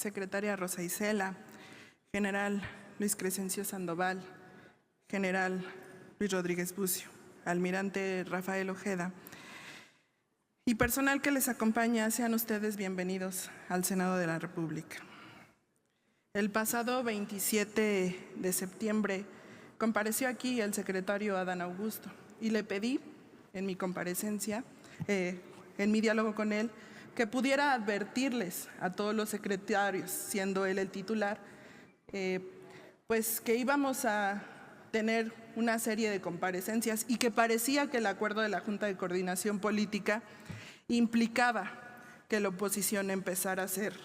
secretaria Rosa Isela, general Luis Crescencio Sandoval, general Luis Rodríguez Bucio, almirante Rafael Ojeda y personal que les acompaña, sean ustedes bienvenidos al Senado de la República. El pasado 27 de septiembre compareció aquí el secretario Adán Augusto y le pedí en mi comparecencia, en mi diálogo con él, que pudiera advertirles a todos los secretarios, siendo él el titular, pues que íbamos a tener una serie de comparecencias y que parecía que el acuerdo de la Junta de Coordinación Política implicaba que la oposición empezara a hacer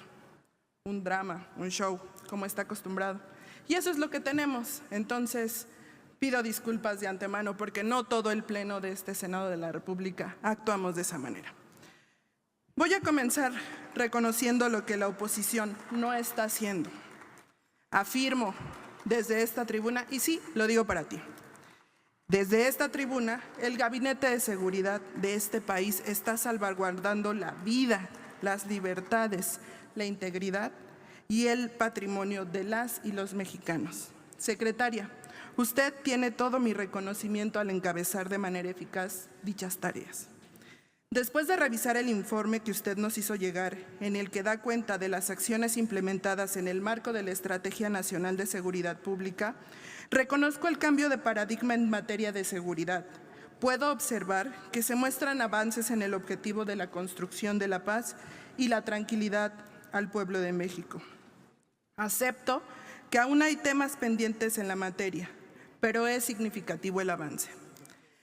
un drama, un show, como está acostumbrado. Y eso es lo que tenemos. Entonces, pido disculpas de antemano porque no todo el Pleno de este Senado de la República actuamos de esa manera. Voy a comenzar reconociendo lo que la oposición no está haciendo. Afirmo desde esta tribuna, y sí, lo digo para ti, desde esta tribuna, el Gabinete de Seguridad de este país está salvaguardando la vida, las libertades, la integridad y el patrimonio de las y los mexicanos. Secretaria, usted tiene todo mi reconocimiento al encabezar de manera eficaz dichas tareas. Después de revisar el informe que usted nos hizo llegar, en el que da cuenta de las acciones implementadas en el marco de la Estrategia Nacional de Seguridad Pública, reconozco el cambio de paradigma en materia de seguridad. Puedo observar que se muestran avances en el objetivo de la construcción de la paz y la tranquilidad al pueblo de México. Acepto que aún hay temas pendientes en la materia, pero es significativo el avance.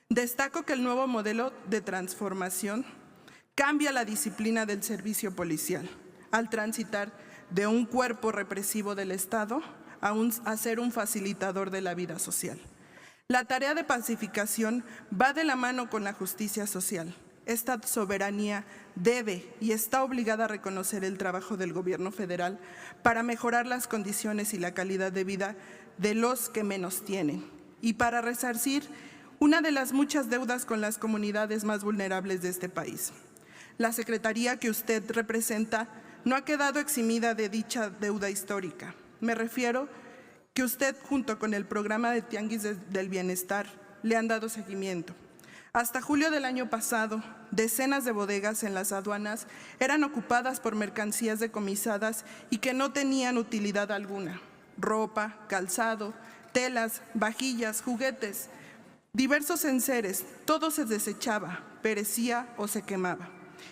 Destaco que el nuevo modelo de transformación cambia la disciplina del servicio policial, al transitar de un cuerpo represivo del Estado a ser un facilitador de la vida social. La tarea de pacificación va de la mano con la justicia social. Esta soberanía debe y está obligada a reconocer el trabajo del gobierno federal para mejorar las condiciones y la calidad de vida de los que menos tienen y para resarcir una de las muchas deudas con las comunidades más vulnerables de este país. La Secretaría que usted representa no ha quedado eximida de dicha deuda histórica. Me refiero que usted, junto con el programa de Tianguis del Bienestar, le han dado seguimiento. Hasta julio del año pasado, decenas de bodegas en las aduanas eran ocupadas por mercancías decomisadas y que no tenían utilidad alguna. Ropa, calzado, telas, vajillas, juguetes, diversos enseres, todo se desechaba, perecía o se quemaba.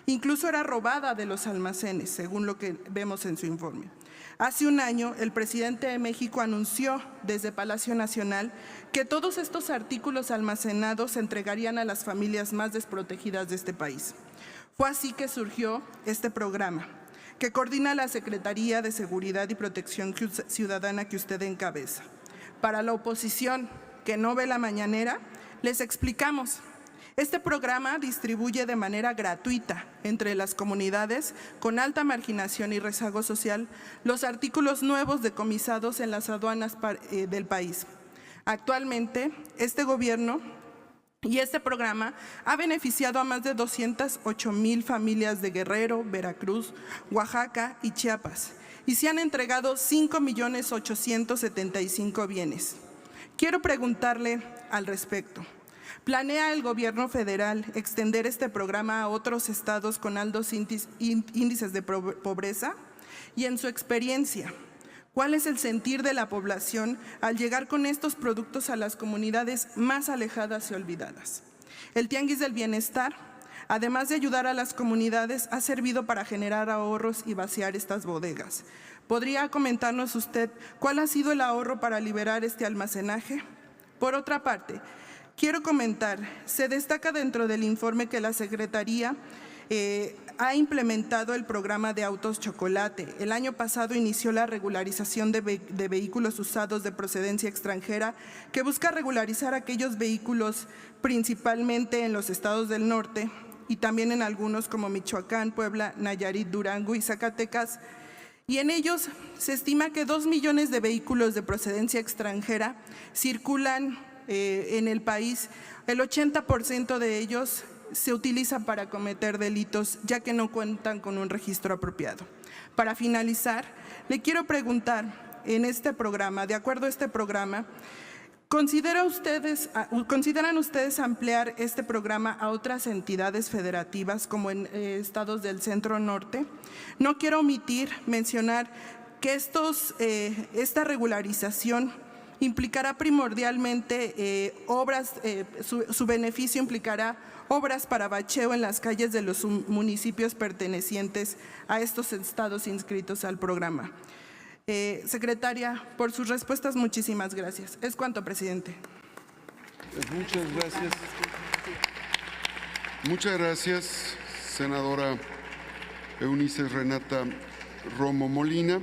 Incluso era robada de los almacenes, según lo que vemos en su informe. Hace un año, el presidente de México anunció desde Palacio Nacional que todos estos artículos almacenados se entregarían a las familias más desprotegidas de este país. Fue así que surgió este programa, que coordina la Secretaría de Seguridad y Protección Ciudadana que usted encabeza. Para la oposición que no ve la mañanera, les explicamos. Este programa distribuye de manera gratuita entre las comunidades con alta marginación y rezago social los artículos nuevos decomisados en las aduanas del país. Actualmente, este gobierno y este programa ha beneficiado a más de 208,000 familias de Guerrero, Veracruz, Oaxaca y Chiapas y se han entregado 5,875,000 bienes. Quiero preguntarle al respecto. ¿Planea el gobierno federal extender este programa a otros estados con altos índices de pobreza? Y en su experiencia, ¿cuál es el sentir de la población al llegar con estos productos a las comunidades más alejadas y olvidadas? El Tianguis del Bienestar, además de ayudar a las comunidades, ha servido para generar ahorros y vaciar estas bodegas. ¿Podría comentarnos usted cuál ha sido el ahorro para liberar este almacenaje? Por otra parte, quiero comentar, se destaca dentro del informe que la Secretaría ha implementado el programa de autos chocolate. El año pasado inició la regularización de vehículos usados de procedencia extranjera que busca regularizar aquellos vehículos principalmente en los estados del norte y también en algunos como Michoacán, Puebla, Nayarit, Durango y Zacatecas. Y en ellos se estima que 2 millones de vehículos de procedencia extranjera circulan en el país. El 80% de ellos se utiliza para cometer delitos, ya que no cuentan con un registro apropiado. Para finalizar, le quiero preguntar, en este programa, de acuerdo a este programa, ¿consideran ustedes ampliar este programa a otras entidades federativas como en estados del centro norte? No quiero omitir mencionar que esta regularización implicará primordialmente su beneficio implicará obras para bacheo en las calles de los municipios pertenecientes a estos estados inscritos al programa. Secretaria, por sus respuestas, muchísimas gracias. Es cuanto, presidente. Muchas gracias. Muchas gracias, senadora Eunice Renata Romo Molina.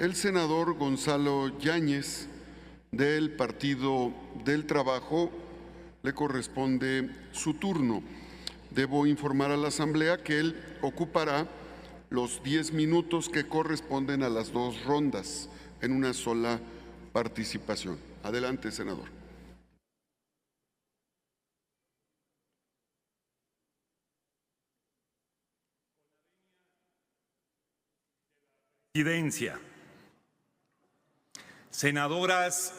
El senador Gonzalo Yáñez, del Partido del Trabajo, le corresponde su turno. Debo informar a la Asamblea que él ocupará los 10 minutos que corresponden a las 2 rondas en una sola participación. Adelante, senador. Presidencia. Senadoras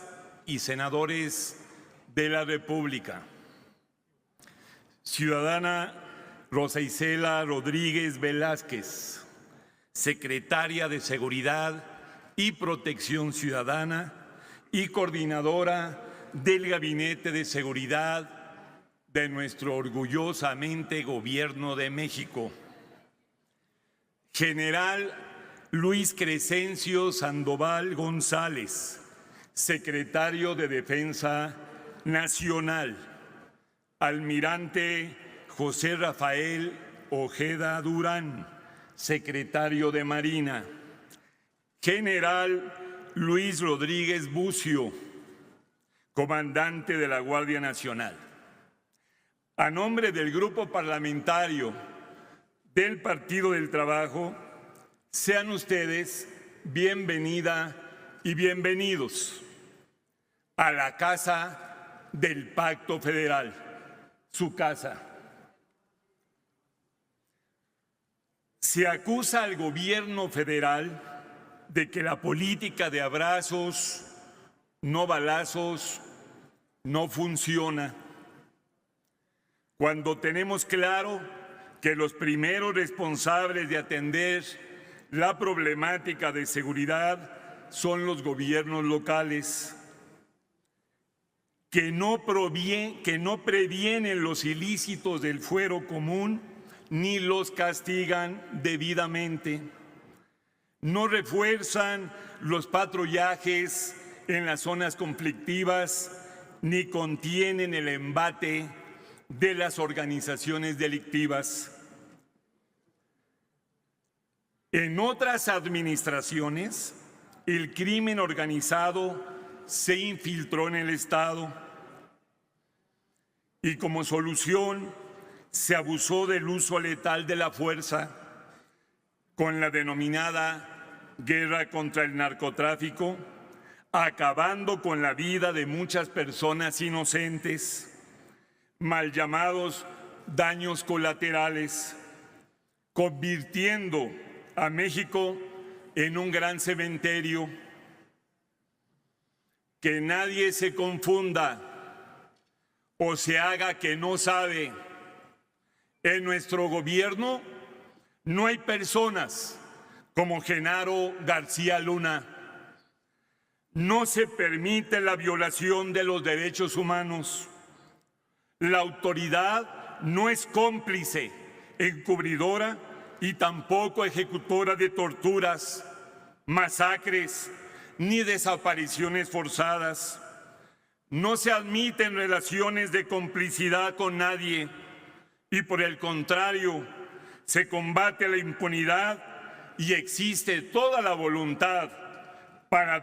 y senadores de la República. Ciudadana Rosa Isela Rodríguez Velázquez, secretaria de Seguridad y Protección Ciudadana y coordinadora del Gabinete de Seguridad de nuestro orgullosamente Gobierno de México. General Luis Crescencio Sandoval González, secretario de Defensa Nacional. Almirante José Rafael Ojeda Durán, secretario de Marina. General Luis Rodríguez Bucio, comandante de la Guardia Nacional. A nombre del Grupo Parlamentario del Partido del Trabajo, sean ustedes bienvenida y bienvenidos a la Casa del Pacto Federal, su casa. Se acusa al gobierno federal de que la política de abrazos, no balazos, no funciona. Cuando tenemos claro que los primeros responsables de atender la problemática de seguridad son los gobiernos locales, que no previenen los ilícitos del fuero común ni los castigan debidamente. No refuerzan los patrullajes en las zonas conflictivas ni contienen el embate de las organizaciones delictivas. En otras administraciones, el crimen organizado se infiltró en el Estado y como solución se abusó del uso letal de la fuerza con la denominada guerra contra el narcotráfico, acabando con la vida de muchas personas inocentes, mal llamados daños colaterales, convirtiendo a México en un gran cementerio. Que nadie se confunda o se haga que no sabe. En nuestro gobierno no hay personas como Genaro García Luna. No se permite la violación de los derechos humanos. La autoridad no es cómplice, encubridora y tampoco ejecutora de torturas, masacres ni desapariciones forzadas. No se admiten relaciones de complicidad con nadie y por el contrario, se combate la impunidad y existe toda la voluntad para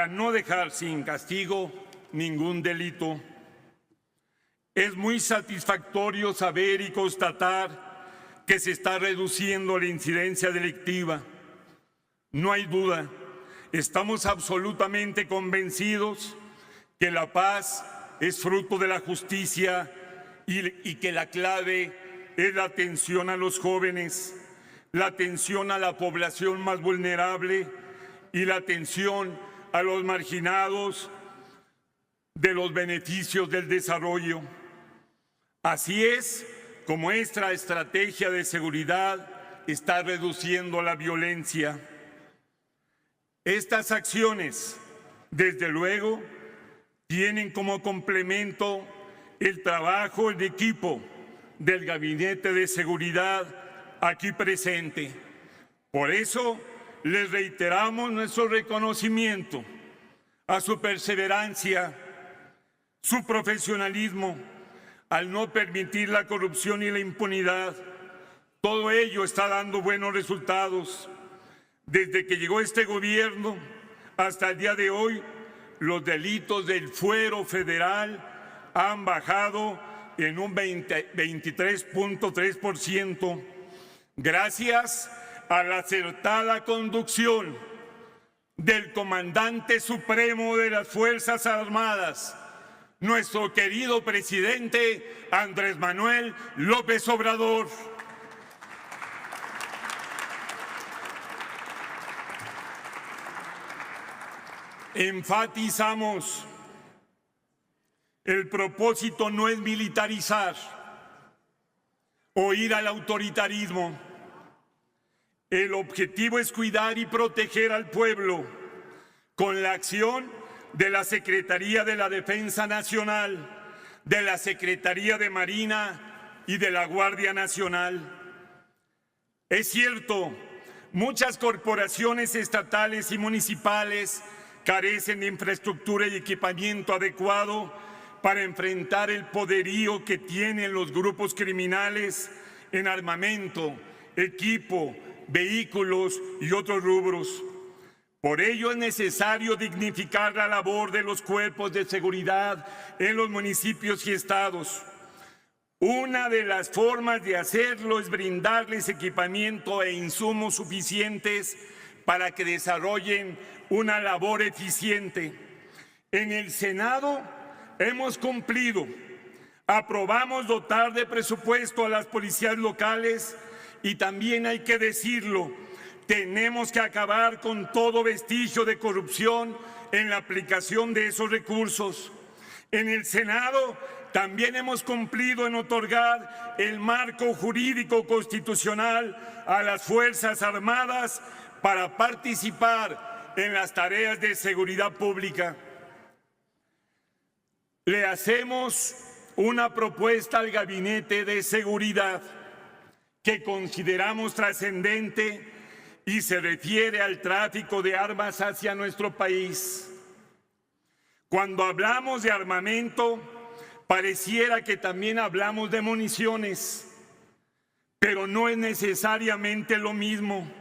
no dejar sin castigo ningún delito. Es muy satisfactorio saber y constatar que se está reduciendo la incidencia delictiva. No hay duda, estamos absolutamente convencidos que la paz es fruto de la justicia y que la clave es la atención a los jóvenes, la atención a la población más vulnerable y la atención a los marginados de los beneficios del desarrollo. Así es como esta estrategia de seguridad está reduciendo la violencia. Estas acciones, desde luego, tienen como complemento el trabajo en equipo del Gabinete de Seguridad aquí presente. Por eso les reiteramos nuestro reconocimiento a su perseverancia, su profesionalismo, al no permitir la corrupción y la impunidad. Todo ello está dando buenos resultados. Desde que llegó este gobierno hasta el día de hoy, los delitos del fuero federal han bajado en un 23.3%, gracias a la acertada conducción del comandante supremo de las Fuerzas Armadas, nuestro querido presidente Andrés Manuel López Obrador. Enfatizamos: el propósito no es militarizar o ir al autoritarismo. El objetivo es cuidar y proteger al pueblo con la acción de la Secretaría de la Defensa Nacional, de la Secretaría de Marina y de la Guardia Nacional. Es cierto, muchas corporaciones estatales y municipales carecen de infraestructura y equipamiento adecuado para enfrentar el poderío que tienen los grupos criminales en armamento, equipo, vehículos y otros rubros. Por ello es necesario dignificar la labor de los cuerpos de seguridad en los municipios y estados. Una de las formas de hacerlo es brindarles equipamiento e insumos suficientes para que desarrollen una labor eficiente. En el Senado hemos cumplido. Aprobamos dotar de presupuesto a las policías locales y también hay que decirlo, tenemos que acabar con todo vestigio de corrupción en la aplicación de esos recursos. En el Senado también hemos cumplido en otorgar el marco jurídico constitucional a las Fuerzas Armadas para participar en las tareas de seguridad pública. Le hacemos una propuesta al Gabinete de Seguridad que consideramos trascendente y se refiere al tráfico de armas hacia nuestro país. Cuando hablamos de armamento, pareciera que también hablamos de municiones, pero no es necesariamente lo mismo.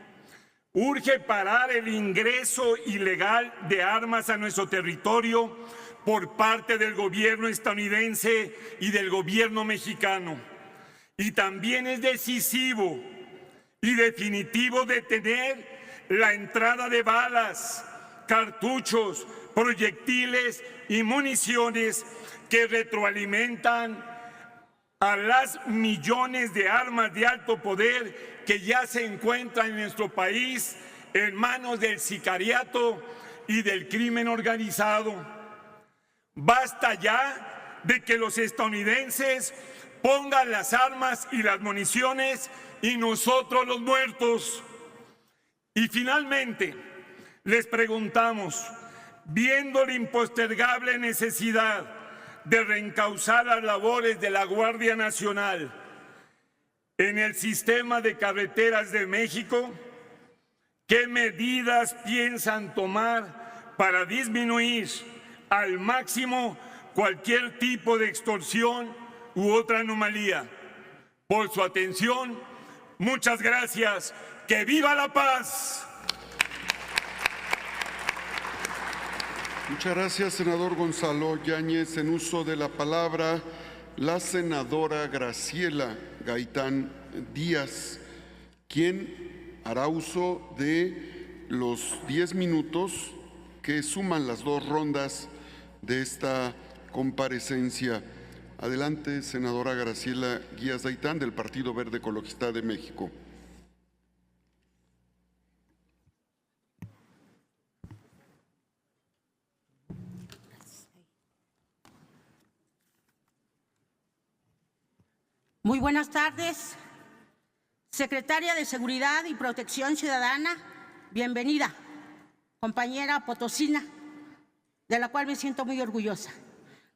Urge parar el ingreso ilegal de armas a nuestro territorio por parte del gobierno estadounidense y del gobierno mexicano. Y también es decisivo y definitivo detener la entrada de balas, cartuchos, proyectiles y municiones que retroalimentan a las millones de armas de alto poder que ya se encuentran en nuestro país en manos del sicariato y del crimen organizado. Basta ya de que los estadounidenses pongan las armas y las municiones y nosotros los muertos. Y finalmente, les preguntamos, viendo la impostergable necesidad de reencauzar las labores de la Guardia Nacional en el sistema de carreteras de México, ¿qué medidas piensan tomar para disminuir al máximo cualquier tipo de extorsión u otra anomalía? Por su atención, muchas gracias. ¡Que viva la paz! Muchas gracias, senador Gonzalo Yáñez. En uso de la palabra, la senadora Graciela Gaitán Díaz, quien hará uso de los 10 minutos que suman las 2 rondas de esta comparecencia. Adelante, senadora Graciela Guíaz Daitán, del Partido Verde Ecologista de México. Muy buenas tardes. Secretaria de Seguridad y Protección Ciudadana, bienvenida, compañera potosina, de la cual me siento muy orgullosa.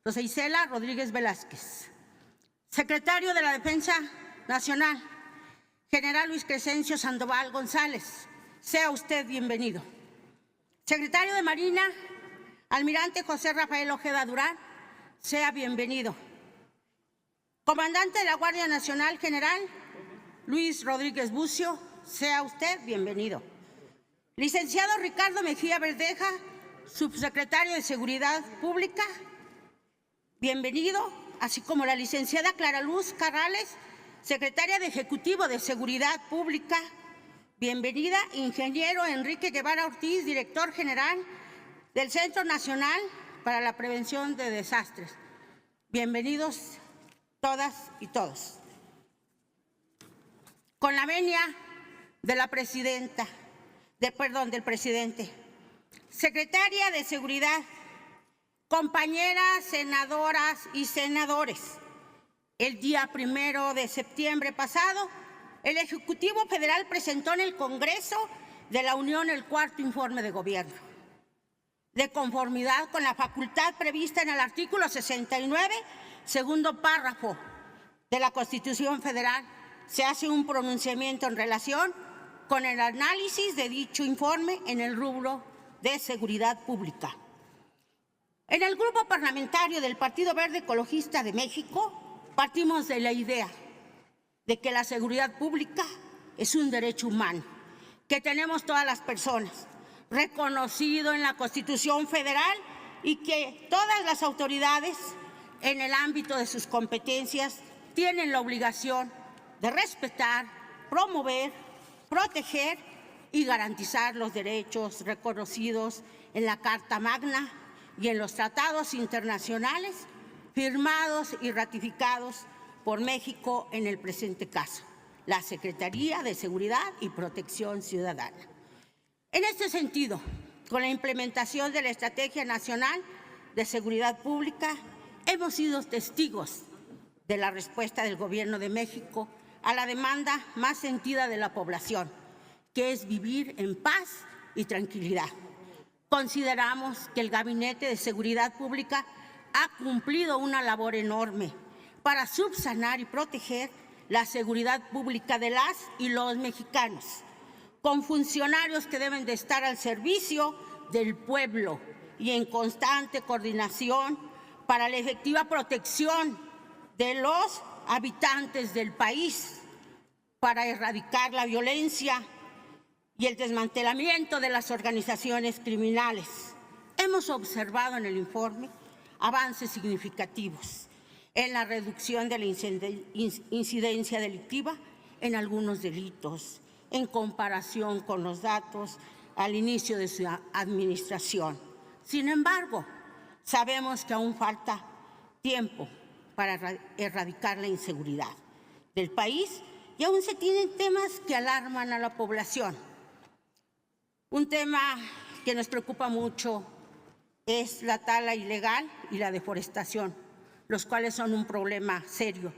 Rosa Isela Rodríguez Velázquez. Secretario de la Defensa Nacional, general Luis Crescencio Sandoval González, sea usted bienvenido. Secretario de Marina, almirante José Rafael Ojeda Durán, sea bienvenido. Comandante de la Guardia Nacional, general Luis Rodríguez Bucio, sea usted bienvenido. Licenciado Ricardo Mejía Verdeja, subsecretario de Seguridad Pública, bienvenido, así como la licenciada Clara Luz Carrales, secretaria de Ejecutivo de Seguridad Pública, bienvenida. Ingeniero Enrique Guevara Ortiz, director general del Centro Nacional para la Prevención de Desastres. Bienvenidos todas y todos. Con la venia de la presidenta, del presidente, secretaria de Seguridad, compañeras senadoras y senadores, el día 1 de septiembre pasado, el Ejecutivo Federal presentó en el Congreso de la Unión el cuarto informe de gobierno. De conformidad con la facultad prevista en el artículo 69, segundo párrafo de la Constitución Federal, se hace un pronunciamiento en relación con el análisis de dicho informe en el rubro de seguridad pública. En el grupo parlamentario del Partido Verde Ecologista de México, partimos de la idea de que la seguridad pública es un derecho humano que tenemos todas las personas, reconocido en la Constitución Federal, y que todas las autoridades en el ámbito de sus competencias tienen la obligación de respetar, promover, proteger y garantizar los derechos reconocidos en la Carta Magna y en los tratados internacionales firmados y ratificados por México, en el presente caso, la Secretaría de Seguridad y Protección Ciudadana. En este sentido, con la implementación de la Estrategia Nacional de Seguridad Pública, hemos sido testigos de la respuesta del Gobierno de México a la demanda más sentida de la población, que es vivir en paz y tranquilidad. Consideramos que el Gabinete de Seguridad Pública ha cumplido una labor enorme para subsanar y proteger la seguridad pública de las y los mexicanos, con funcionarios que deben de estar al servicio del pueblo y en constante coordinación para la efectiva protección de los habitantes del país, para erradicar la violencia y el desmantelamiento de las organizaciones criminales. Hemos observado en el informe avances significativos en la reducción de la incidencia delictiva en algunos delitos, en comparación con los datos al inicio de su administración. Sin embargo, sabemos que aún falta tiempo para erradicar la inseguridad del país y aún se tienen temas que alarman a la población. Un tema que nos preocupa mucho es la tala ilegal y la deforestación, los cuales son un problema serio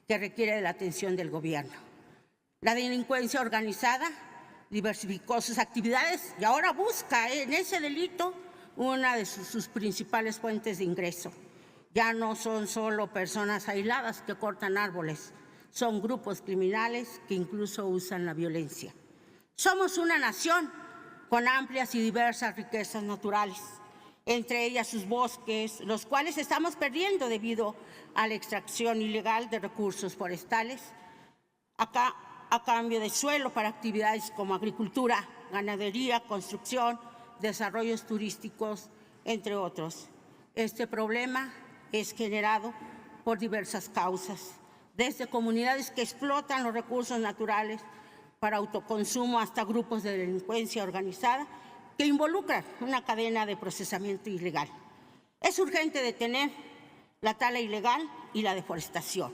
que requiere de la atención del gobierno. La delincuencia organizada diversificó sus actividades y ahora busca en ese delito una de sus principales fuentes de ingreso. Ya no son solo personas aisladas que cortan árboles, son grupos criminales que incluso usan la violencia. Somos una nación con amplias y diversas riquezas naturales, entre ellas sus bosques, los cuales estamos perdiendo debido a la extracción ilegal de recursos forestales, a cambio de suelo para actividades como agricultura, ganadería, construcción, desarrollos turísticos, entre otros. Este problema es generado por diversas causas, desde comunidades que explotan los recursos naturales para autoconsumo hasta grupos de delincuencia organizada que involucran una cadena de procesamiento ilegal. Es urgente detener la tala ilegal y la deforestación,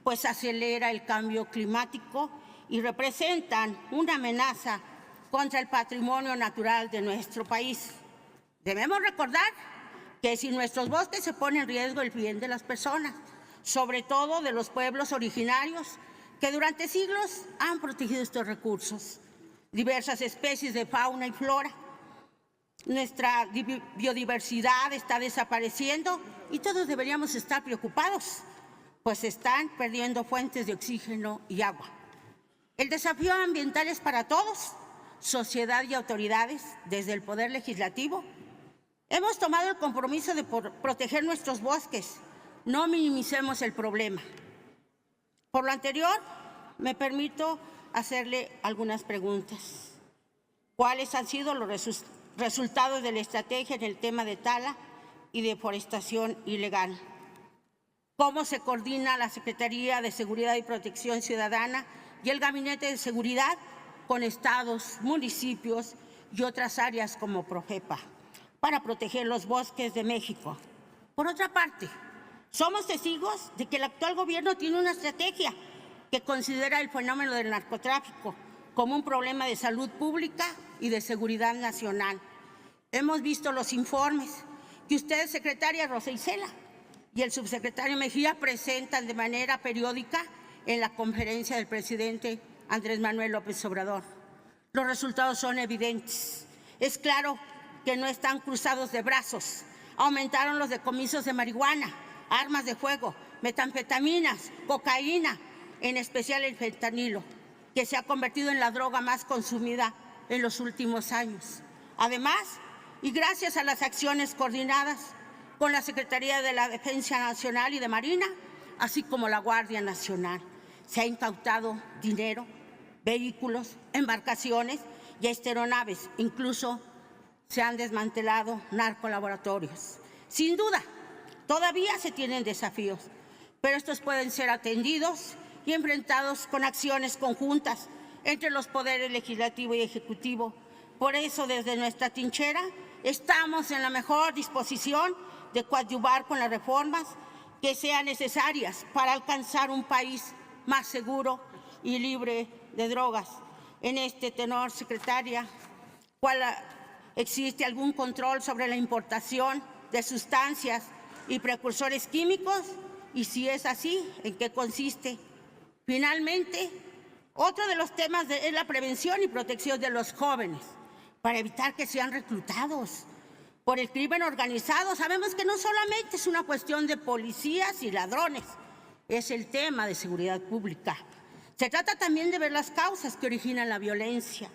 pues acelera el cambio climático y representan una amenaza contra el patrimonio natural de nuestro país. Debemos recordar que sin nuestros bosques se pone en riesgo el bien de las personas, sobre todo de los pueblos originarios que durante siglos han protegido estos recursos. Diversas especies de fauna y flora. Nuestra biodiversidad está desapareciendo y todos deberíamos estar preocupados, pues se están perdiendo fuentes de oxígeno y agua. El desafío ambiental es para todos, sociedad y autoridades, desde el Poder Legislativo. Hemos tomado el compromiso de proteger nuestros bosques. No minimicemos el problema. Por lo anterior, me permito hacerle algunas preguntas. ¿Cuáles han sido los resultados de la estrategia en el tema de tala y deforestación ilegal? ¿Cómo se coordina la Secretaría de Seguridad y Protección Ciudadana y el Gabinete de Seguridad con estados, municipios y otras áreas como Profepa para proteger los bosques de México? Por otra parte, somos testigos de que el actual gobierno tiene una estrategia que considera el fenómeno del narcotráfico como un problema de salud pública y de seguridad nacional. Hemos visto los informes que usted, secretaria Rosa Isela, y el subsecretario Mejía presentan de manera periódica en la conferencia del presidente Andrés Manuel López Obrador. Los resultados son evidentes. Es claro que no están cruzados de brazos. Aumentaron los decomisos de marihuana, armas de fuego, metanfetaminas, cocaína, en especial el fentanilo, que se ha convertido en la droga más consumida en los últimos años. Además, y gracias a las acciones coordinadas con la Secretaría de la Defensa Nacional y de Marina, así como la Guardia Nacional, se ha incautado dinero, vehículos, embarcaciones y aeronaves. Incluso se han desmantelado narcolaboratorios. Sin duda, todavía se tienen desafíos, pero estos pueden ser atendidos y enfrentados con acciones conjuntas entre los poderes legislativo y ejecutivo. Por eso, desde nuestra trinchera, estamos en la mejor disposición de coadyuvar con las reformas que sean necesarias para alcanzar un país más seguro y libre de drogas. En este tenor, secretaria, ¿existe algún control sobre la importación de sustancias y precursores químicos? Y si es así, ¿en qué consiste? Finalmente, otro de los temas es la prevención y protección de los jóvenes para evitar que sean reclutados por el crimen organizado. Sabemos que no solamente es una cuestión de policías y ladrones, es el tema de seguridad pública. Se trata también de ver las causas que originan la violencia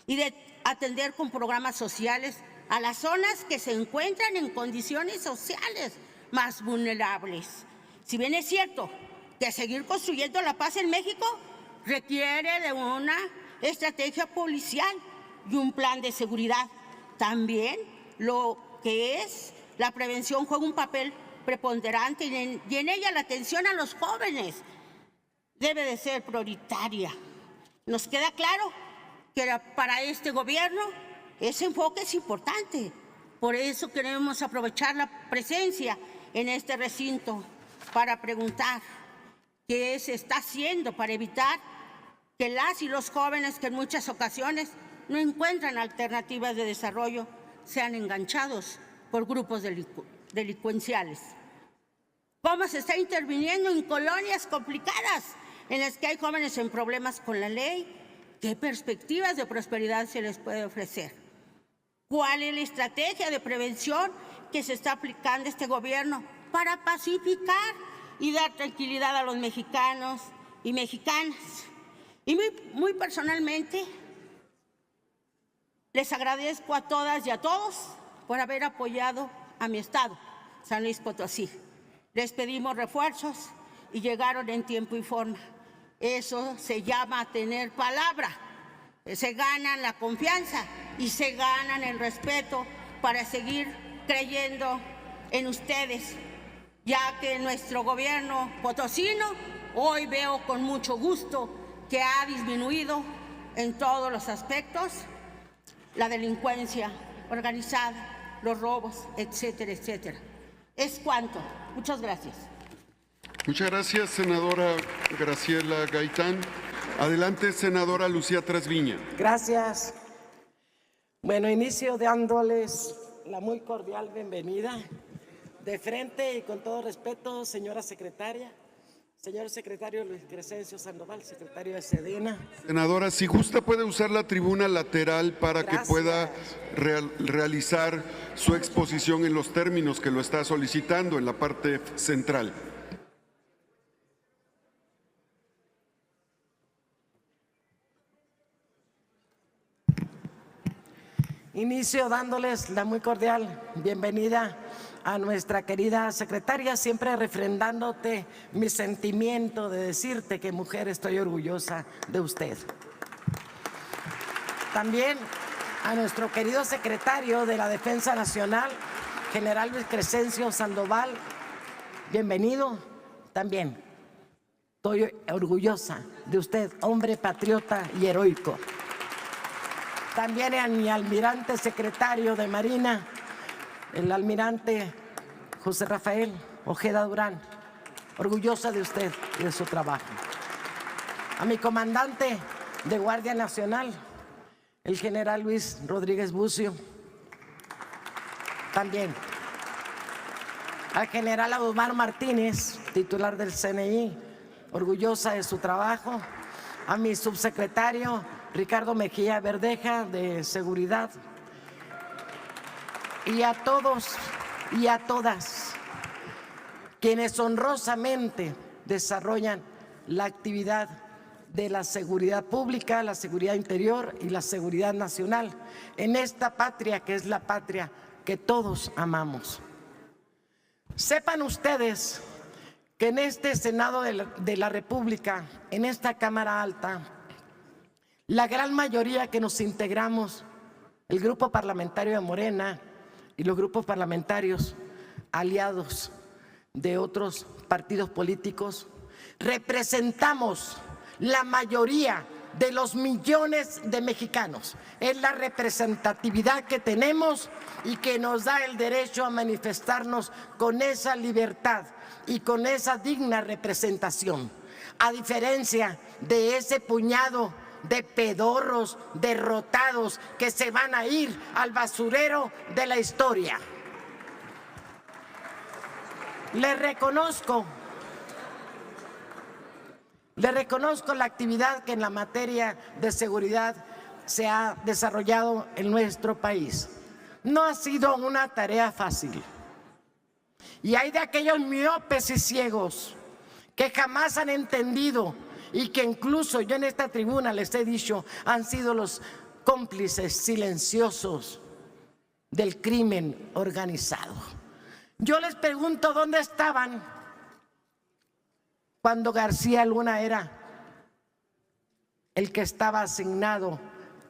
y de atender con programas sociales a las zonas que se encuentran en condiciones sociales más vulnerables. Si bien es cierto que seguir construyendo la paz en México requiere de una estrategia policial y un plan de seguridad, también lo que es la prevención juega un papel preponderante y en ella la atención a los jóvenes debe de ser prioritaria. Nos queda claro que para este gobierno ese enfoque es importante. Por eso queremos aprovechar la presencia en este recinto para preguntar qué se está haciendo para evitar que las y los jóvenes que en muchas ocasiones no encuentran alternativas de desarrollo sean enganchados por grupos delincuenciales. ¿Cómo se está interviniendo en colonias complicadas en las que hay jóvenes en problemas con la ley? ¿Qué perspectivas de prosperidad se les puede ofrecer? ¿Cuál es la estrategia de prevención que se está aplicando este gobierno para pacificar y dar tranquilidad a los mexicanos y mexicanas? Y muy personalmente, les agradezco a todas y a todos por haber apoyado a mi estado, San Luis Potosí. Les pedimos refuerzos y llegaron en tiempo y forma. Eso se llama tener palabra. Se ganan la confianza y se ganan el respeto para seguir creyendo en ustedes, ya que nuestro gobierno potosino hoy veo con mucho gusto que ha disminuido en todos los aspectos la delincuencia organizada, los robos, etcétera, etcétera. Es cuanto. Muchas gracias. Muchas gracias, senadora Graciela Gaitán. Adelante, senadora Lucía Trasviña. Gracias. Bueno, inicio dándoles la muy cordial bienvenida. De frente y con todo respeto, señora secretaria, señor secretario Luis Crescencio Sandoval, secretario de Sedena. Senadora, si gusta puede usar la tribuna lateral para Gracias. que pueda realizar su exposición en los términos que lo está solicitando en la parte central. Inicio dándoles la muy cordial bienvenida a nuestra querida secretaria, siempre refrendándote mi sentimiento de decirte que, mujer, estoy orgullosa de usted. También a nuestro querido secretario de la Defensa Nacional, general Luis Crescencio Sandoval, bienvenido también. Estoy orgullosa de usted, hombre patriota y heroico. También a mi almirante secretario de Marina, el almirante José Rafael Ojeda Durán, orgullosa de usted y de su trabajo. A mi comandante de Guardia Nacional, el general Luis Rodríguez Bucio, también. Al general Omar Martínez, titular del CNI, orgullosa de su trabajo. A mi subsecretario Ricardo Mejía Verdeja, de Seguridad. Y a todos y a todas quienes honrosamente desarrollan la actividad de la seguridad pública, la seguridad interior y la seguridad nacional en esta patria que es la patria que todos amamos. Sepan ustedes que en este Senado de la República, en esta Cámara Alta, la gran mayoría que nos integramos, el grupo parlamentario de Morena y los grupos parlamentarios aliados de otros partidos políticos, representamos la mayoría de los millones de mexicanos. Es la representatividad que tenemos y que nos da el derecho a manifestarnos con esa libertad y con esa digna representación, a diferencia de ese puñado de pedorros derrotados que se van a ir al basurero de la historia. Le reconozco la actividad que en la materia de seguridad se ha desarrollado en nuestro país. No ha sido una tarea fácil. Y hay de aquellos miopes y ciegos que jamás han entendido y que incluso yo en esta tribuna les he dicho han sido los cómplices silenciosos del crimen organizado. Yo les pregunto dónde estaban cuando García Luna era el que estaba asignado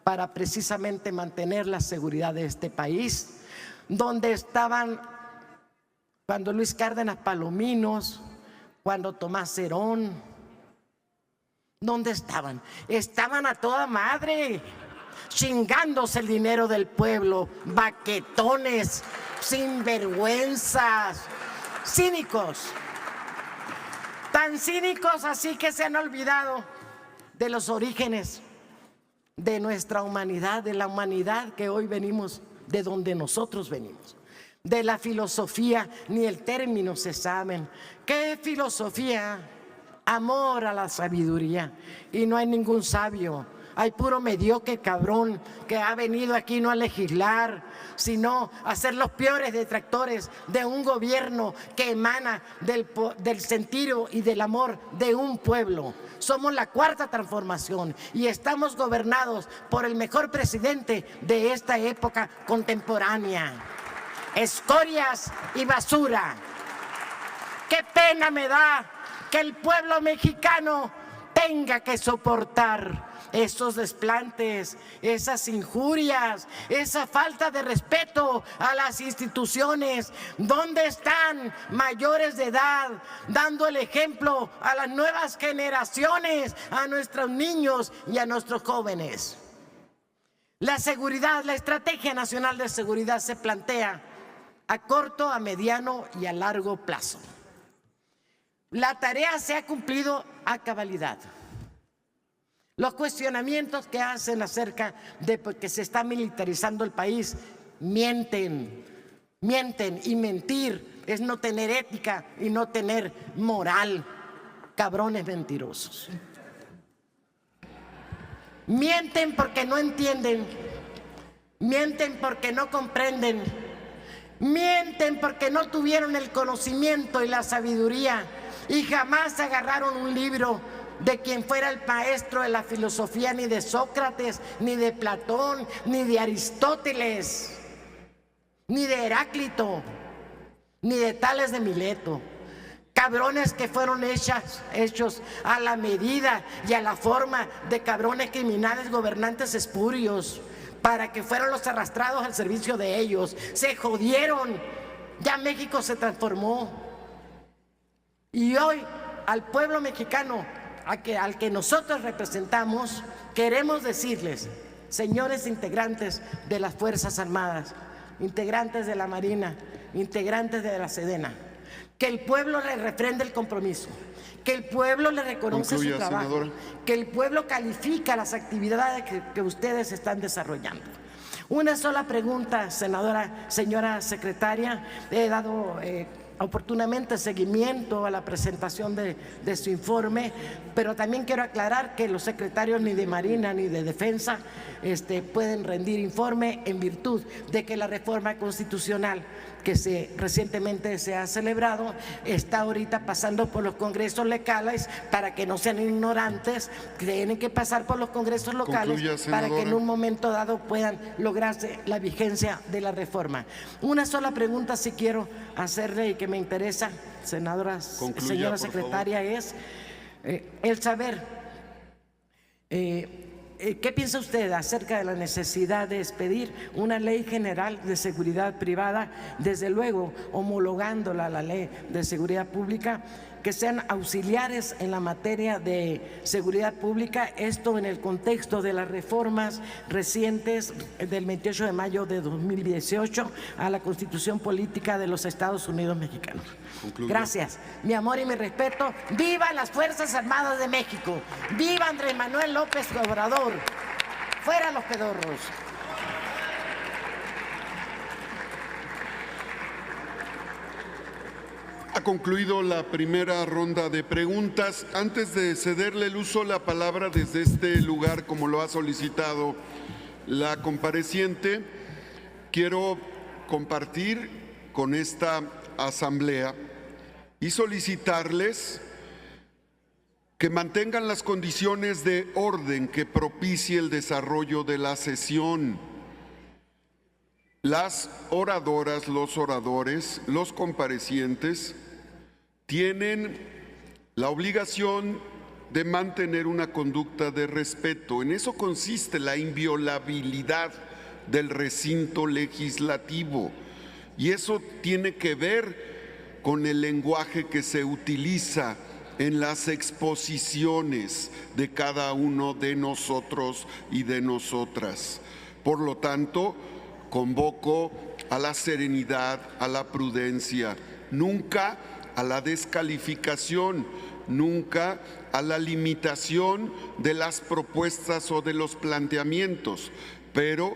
para precisamente mantener la seguridad de este país, dónde estaban cuando Luis Cárdenas Palominos, cuando Tomás Herón. ¿Dónde estaban? Estaban a toda madre, chingándose el dinero del pueblo, baquetones, sinvergüenzas, cínicos. Tan cínicos así que se han olvidado de los orígenes de nuestra humanidad, de la humanidad que hoy venimos, de donde nosotros venimos. De la filosofía, ni el término se saben. ¿Qué filosofía? Amor a la sabiduría. Y no hay ningún sabio. Hay puro mediocre cabrón que ha venido aquí no a legislar, sino a ser los peores detractores de un gobierno que emana del sentido y del amor de un pueblo. Somos la cuarta transformación y estamos gobernados por el mejor presidente de esta época contemporánea. Escorias y basura. Qué pena me da que el pueblo mexicano tenga que soportar esos desplantes, esas injurias, esa falta de respeto a las instituciones. ¿Dónde están mayores de edad dando el ejemplo a las nuevas generaciones, a nuestros niños y a nuestros jóvenes? La seguridad, la Estrategia Nacional de Seguridad se plantea a corto, a mediano y a largo plazo. La tarea se ha cumplido a cabalidad. Los cuestionamientos que hacen acerca de que se está militarizando el país mienten, y mentir es no tener ética y no tener moral. Cabrones mentirosos. Mienten porque no entienden, mienten porque no comprenden, mienten porque no tuvieron el conocimiento y la sabiduría y jamás agarraron un libro de quien fuera el maestro de la filosofía, ni de Sócrates, ni de Platón, ni de Aristóteles, ni de Heráclito, ni de Tales de Mileto. Cabrones que fueron hechos a la medida y a la forma de cabrones criminales gobernantes espurios, para que fueran los arrastrados al servicio de ellos. Se jodieron. Ya México se transformó. Y hoy al pueblo mexicano, al que nosotros representamos, queremos decirles, señores integrantes de las Fuerzas Armadas, integrantes de la Marina, integrantes de la Sedena, que el pueblo le refrende el compromiso, que el pueblo le reconoce su trabajo, senadora, que el pueblo califica las actividades que ustedes están desarrollando. Una sola pregunta, señora secretaria. He dado oportunamente seguimiento a la presentación de su informe, pero también quiero aclarar que los secretarios ni de Marina ni de Defensa pueden rendir informe en virtud de que la reforma constitucional que recientemente se ha celebrado está ahorita pasando por los congresos locales. Para que no sean ignorantes, tienen que pasar por los congresos locales. Concluya, para que en un momento dado puedan lograrse la vigencia de la reforma. Una sola pregunta si quiero hacerle y que me interesa, señora secretaria, es el saber ¿qué piensa usted acerca de la necesidad de expedir una ley general de seguridad privada, desde luego homologándola a la ley de seguridad pública, que sean auxiliares en la materia de seguridad pública, esto en el contexto de las reformas recientes del 28 de mayo de 2018 a la Constitución Política de los Estados Unidos Mexicanos? Concluye. Gracias. Mi amor y mi respeto. ¡Viva las Fuerzas Armadas de México! ¡Viva Andrés Manuel López Obrador! ¡Fuera los pedorros! Ha concluido la primera ronda de preguntas. Antes de cederle el uso de la palabra desde este lugar, como lo ha solicitado la compareciente, quiero compartir con esta asamblea y solicitarles que mantengan las condiciones de orden que propicie el desarrollo de la sesión. Las oradoras, los oradores, los comparecientes tienen la obligación de mantener una conducta de respeto. En eso consiste la inviolabilidad del recinto legislativo. Y eso tiene que ver con el lenguaje que se utiliza en las exposiciones de cada uno de nosotros y de nosotras. Por lo tanto, convoco a la serenidad, a la prudencia, nunca a la descalificación, nunca a la limitación de las propuestas o de los planteamientos, pero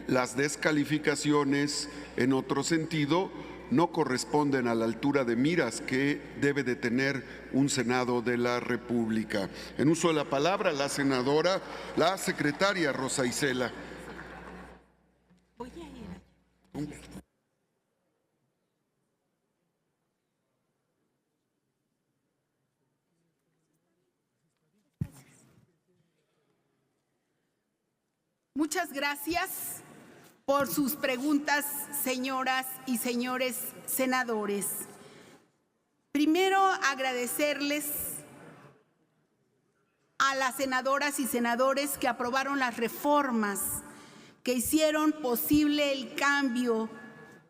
las descalificaciones, en otro sentido, no corresponden a la altura de miras que debe de tener un Senado de la República. En uso de la palabra, la secretaria Rosa Isela. Muchas gracias por sus preguntas, señoras y señores senadores. Primero, agradecerles a las senadoras y senadores que aprobaron las reformas que hicieron posible el cambio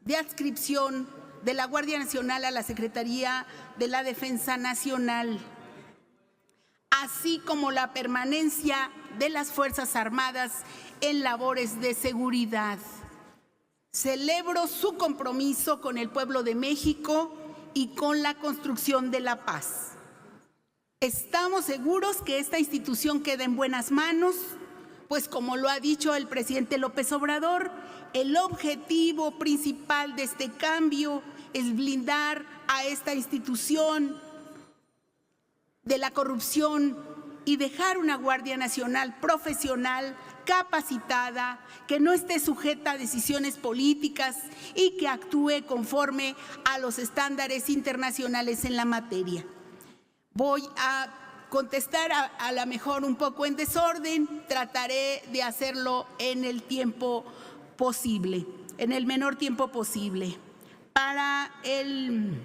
de adscripción de la Guardia Nacional a la Secretaría de la Defensa Nacional, así como la permanencia de las Fuerzas Armadas en labores de seguridad. Celebro su compromiso con el pueblo de México y con la construcción de la paz. Estamos seguros que esta institución queda en buenas manos, pues como lo ha dicho el presidente López Obrador, el objetivo principal de este cambio es blindar a esta institución de la corrupción y dejar una Guardia Nacional profesional, capacitada, que no esté sujeta a decisiones políticas y que actúe conforme a los estándares internacionales en la materia. Voy a contestar a lo mejor un poco en desorden, trataré de hacerlo en el tiempo posible, en el menor tiempo posible. Para el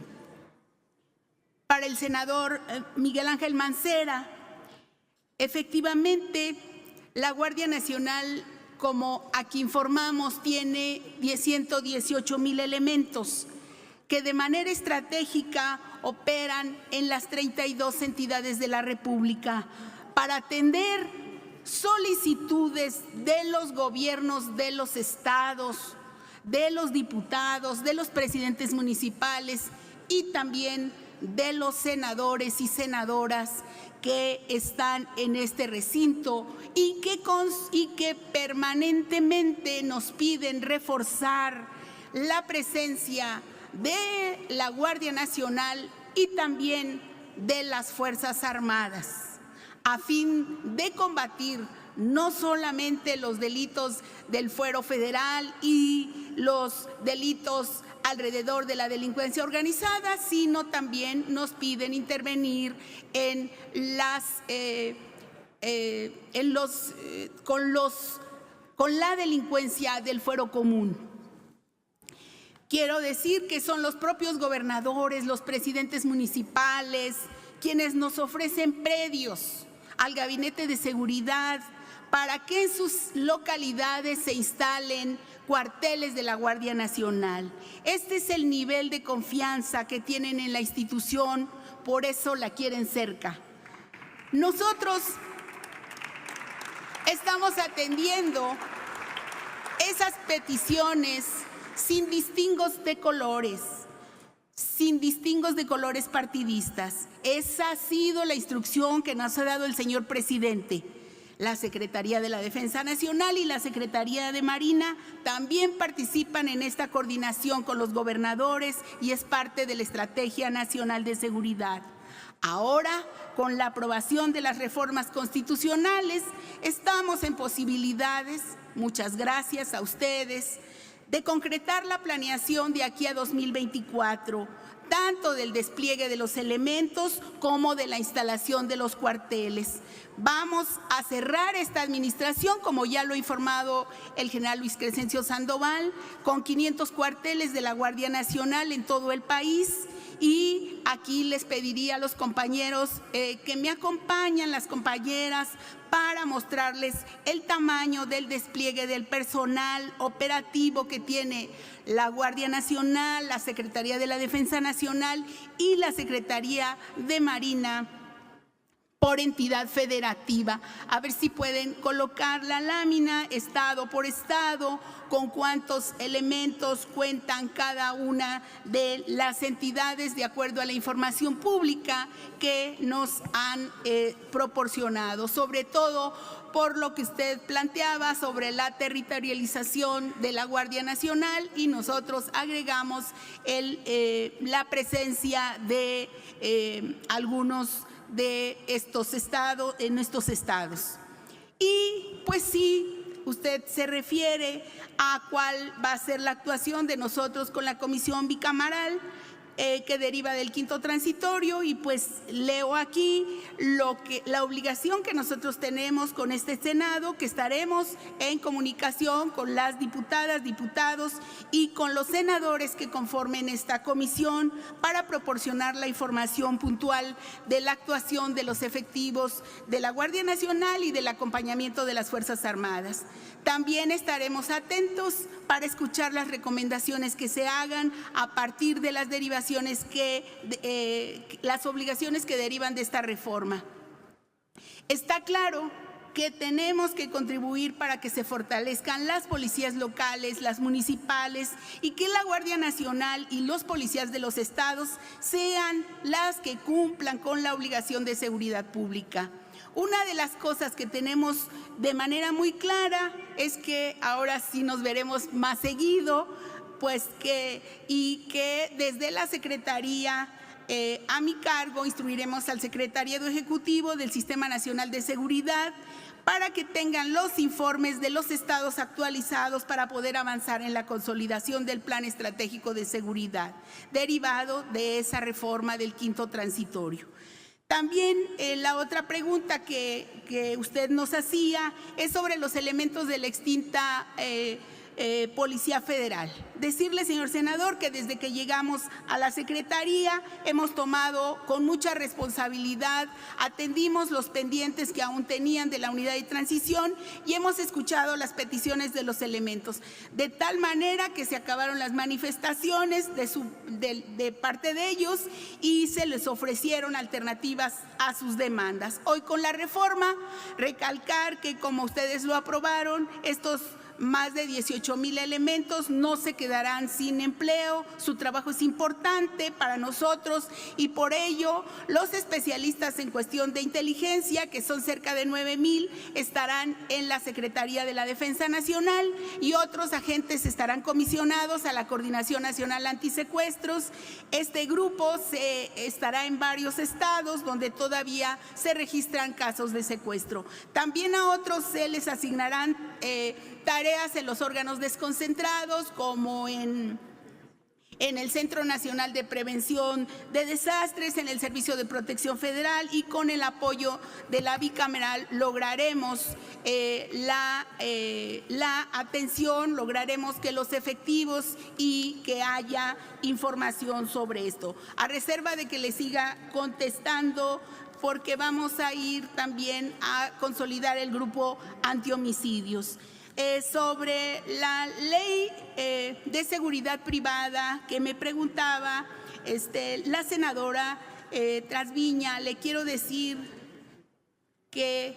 senador Miguel Ángel Mancera, efectivamente, la Guardia Nacional, como aquí informamos, tiene 118,000 elementos que de manera estratégica operan en las 32 entidades de la República para atender solicitudes de los gobiernos de los estados, de los diputados, de los presidentes municipales y también de los senadores y senadoras que están en este recinto y que permanentemente nos piden reforzar la presencia de la Guardia Nacional y también de las Fuerzas Armadas, a fin de combatir no solamente los delitos del fuero federal y los delitos alrededor de la delincuencia organizada, sino también nos piden intervenir en con la delincuencia del fuero común. Quiero decir que son los propios gobernadores, los presidentes municipales, quienes nos ofrecen predios al Gabinete de Seguridad para que en sus localidades se instalen cuarteles de la Guardia Nacional. Este es el nivel de confianza que tienen en la institución, por eso la quieren cerca. Nosotros estamos atendiendo esas peticiones sin distingos de colores, partidistas. Esa ha sido la instrucción que nos ha dado el señor presidente. La Secretaría de la Defensa Nacional y la Secretaría de Marina también participan en esta coordinación con los gobernadores y es parte de la Estrategia Nacional de Seguridad. Ahora, con la aprobación de las reformas constitucionales, estamos en posibilidades, muchas gracias a ustedes, de concretar la planeación de aquí a 2024, tanto del despliegue de los elementos como de la instalación de los cuarteles. Vamos a cerrar esta administración, como ya lo ha informado el general Luis Crescencio Sandoval, con 500 cuarteles de la Guardia Nacional en todo el país. Y aquí les pediría a los compañeros que me acompañan, las compañeras, para mostrarles el tamaño del despliegue del personal operativo que tiene la Guardia Nacional, la Secretaría de la Defensa Nacional y la Secretaría de Marina por entidad federativa. A ver si pueden colocar la lámina estado por estado, con cuántos elementos cuentan cada una de las entidades de acuerdo a la información pública que nos han proporcionado, sobre todo por lo que usted planteaba sobre la territorialización de la Guardia Nacional, y nosotros agregamos la presencia de algunos de estos estados, en estos estados. Y pues sí, usted se refiere a cuál va a ser la actuación de nosotros con la comisión bicameral que deriva del quinto transitorio, y pues leo aquí la obligación que nosotros tenemos con este Senado, que estaremos en comunicación con las diputadas, diputados y con los senadores que conformen esta comisión para proporcionar la información puntual de la actuación de los efectivos de la Guardia Nacional y del acompañamiento de las Fuerzas Armadas. También estaremos atentos para escuchar las recomendaciones que se hagan a partir de las derivaciones las obligaciones que derivan de esta reforma. Está claro que tenemos que contribuir para que se fortalezcan las policías locales, las municipales, y que la Guardia Nacional y los policías de los estados sean las que cumplan con la obligación de seguridad pública. Una de las cosas que tenemos de manera muy clara es que ahora sí nos veremos más seguido, y que desde la Secretaría a mi cargo instruiremos al Secretariado Ejecutivo del Sistema Nacional de Seguridad para que tengan los informes de los estados actualizados para poder avanzar en la consolidación del Plan Estratégico de Seguridad, derivado de esa reforma del quinto transitorio. También la otra pregunta que usted nos hacía es sobre los elementos de la extinta Policía Federal. Decirle, señor senador, que desde que llegamos a la Secretaría hemos tomado con mucha responsabilidad, atendimos los pendientes que aún tenían de la unidad de transición y hemos escuchado las peticiones de los elementos, de tal manera que se acabaron las manifestaciones de parte de ellos y se les ofrecieron alternativas a sus demandas. Hoy con la reforma, recalcar que como ustedes lo aprobaron, estos más de 18,000 elementos no se quedarán sin empleo. Su trabajo es importante para nosotros y por ello los especialistas en cuestión de inteligencia, que son cerca de 9,000, estarán en la Secretaría de la Defensa Nacional y otros agentes estarán comisionados a la Coordinación Nacional Antisecuestros. Este grupo estará en varios estados donde todavía se registran casos de secuestro. También a otros se les asignarán tareas en los órganos desconcentrados, como en el Centro Nacional de Prevención de Desastres, en el Servicio de Protección Federal, y con el apoyo de la bicameral lograremos la atención, lograremos que los efectivos y que haya información sobre esto. A reserva de que le siga contestando, porque vamos a ir también a consolidar el grupo antihomicidios. Sobre la ley de seguridad privada que me preguntaba la senadora Trasviña, le quiero decir que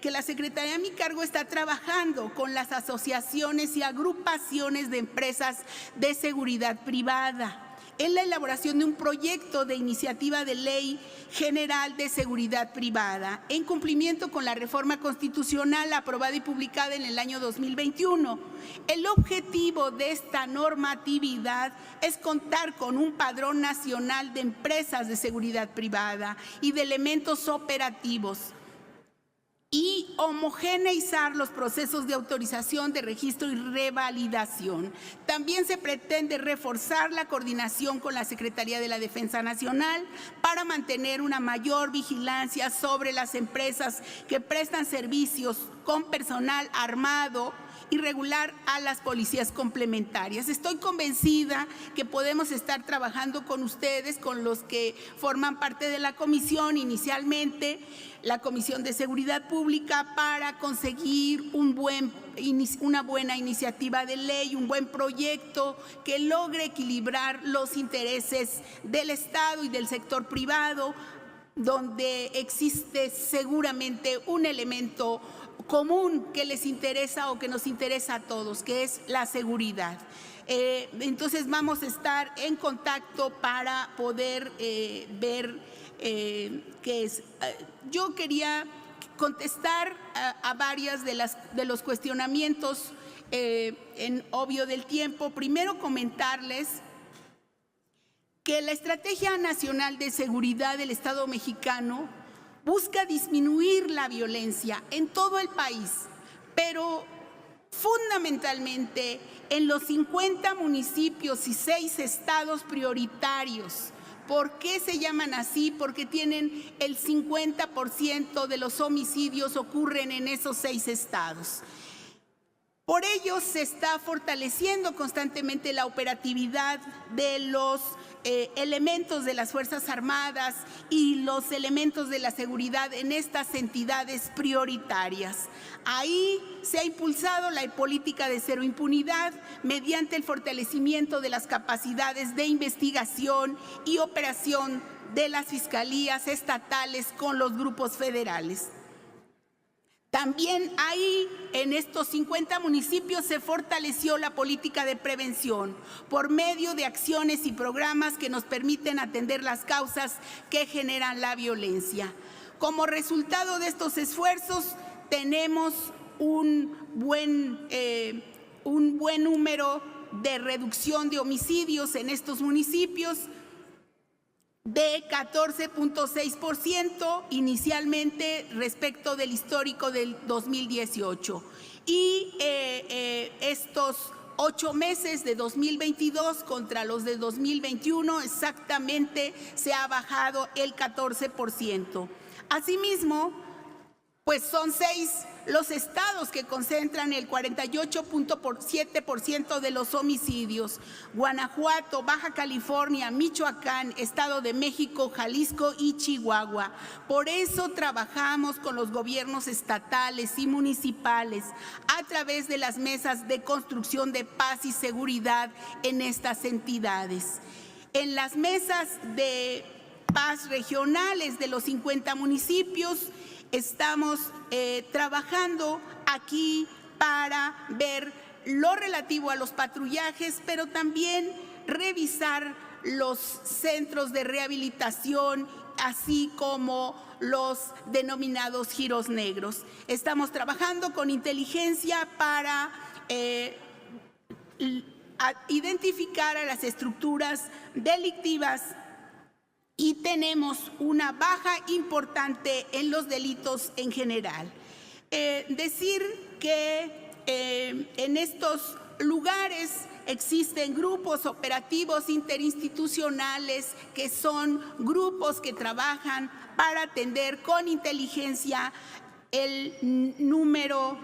la Secretaría a mi cargo está trabajando con las asociaciones y agrupaciones de empresas de seguridad privada en la elaboración de un proyecto de iniciativa de ley general de seguridad privada, en cumplimiento con la reforma constitucional aprobada y publicada en el año 2021. El objetivo de esta normatividad es contar con un padrón nacional de empresas de seguridad privada y de elementos operativos, y homogeneizar los procesos de autorización, de registro y revalidación. También se pretende reforzar la coordinación con la Secretaría de la Defensa Nacional para mantener una mayor vigilancia sobre las empresas que prestan servicios con personal armado y regular a las policías complementarias. Estoy convencida que podemos estar trabajando con ustedes, con los que forman parte de la comisión, inicialmente la Comisión de Seguridad Pública, para conseguir una buena iniciativa de ley, un buen proyecto que logre equilibrar los intereses del Estado y del sector privado, donde existe seguramente un elemento común que les interesa o que nos interesa a todos, que es la seguridad. Entonces vamos a estar en contacto para poder ver qué es. Yo quería contestar a varias de los cuestionamientos en obvio del tiempo. Primero, comentarles que la Estrategia Nacional de Seguridad del Estado mexicano busca disminuir la violencia en todo el país, pero fundamentalmente en los 50 municipios y 6 estados prioritarios. ¿Por qué se llaman así? Porque tienen el 50% de los homicidios ocurren en esos 6 estados. Por ello se está fortaleciendo constantemente la operatividad de los elementos de las Fuerzas Armadas y los elementos de la seguridad en estas entidades prioritarias. Ahí se ha impulsado la política de cero impunidad mediante el fortalecimiento de las capacidades de investigación y operación de las fiscalías estatales con los grupos federales. También ahí, en estos 50 municipios, se fortaleció la política de prevención por medio de acciones y programas que nos permiten atender las causas que generan la violencia. Como resultado de estos esfuerzos, tenemos un buen número de reducción de homicidios en estos municipios, de 14.6% inicialmente respecto del histórico del 2018. Y estos 8 meses de 2022 contra los de 2021 exactamente se ha bajado el 14%. Asimismo, pues son 6 los estados que concentran el 48.7% de los homicidios: Guanajuato, Baja California, Michoacán, Estado de México, Jalisco y Chihuahua. Por eso trabajamos con los gobiernos estatales y municipales a través de las mesas de construcción de paz y seguridad en estas entidades. En las mesas de paz regionales de los 50 municipios, estamos trabajando aquí para ver lo relativo a los patrullajes, pero también revisar los centros de rehabilitación, así como los denominados giros negros. Estamos trabajando con inteligencia para identificar a las estructuras delictivas y tenemos una baja importante en los delitos en general. Decir que en estos lugares existen grupos operativos interinstitucionales que son grupos que trabajan para atender con inteligencia el número,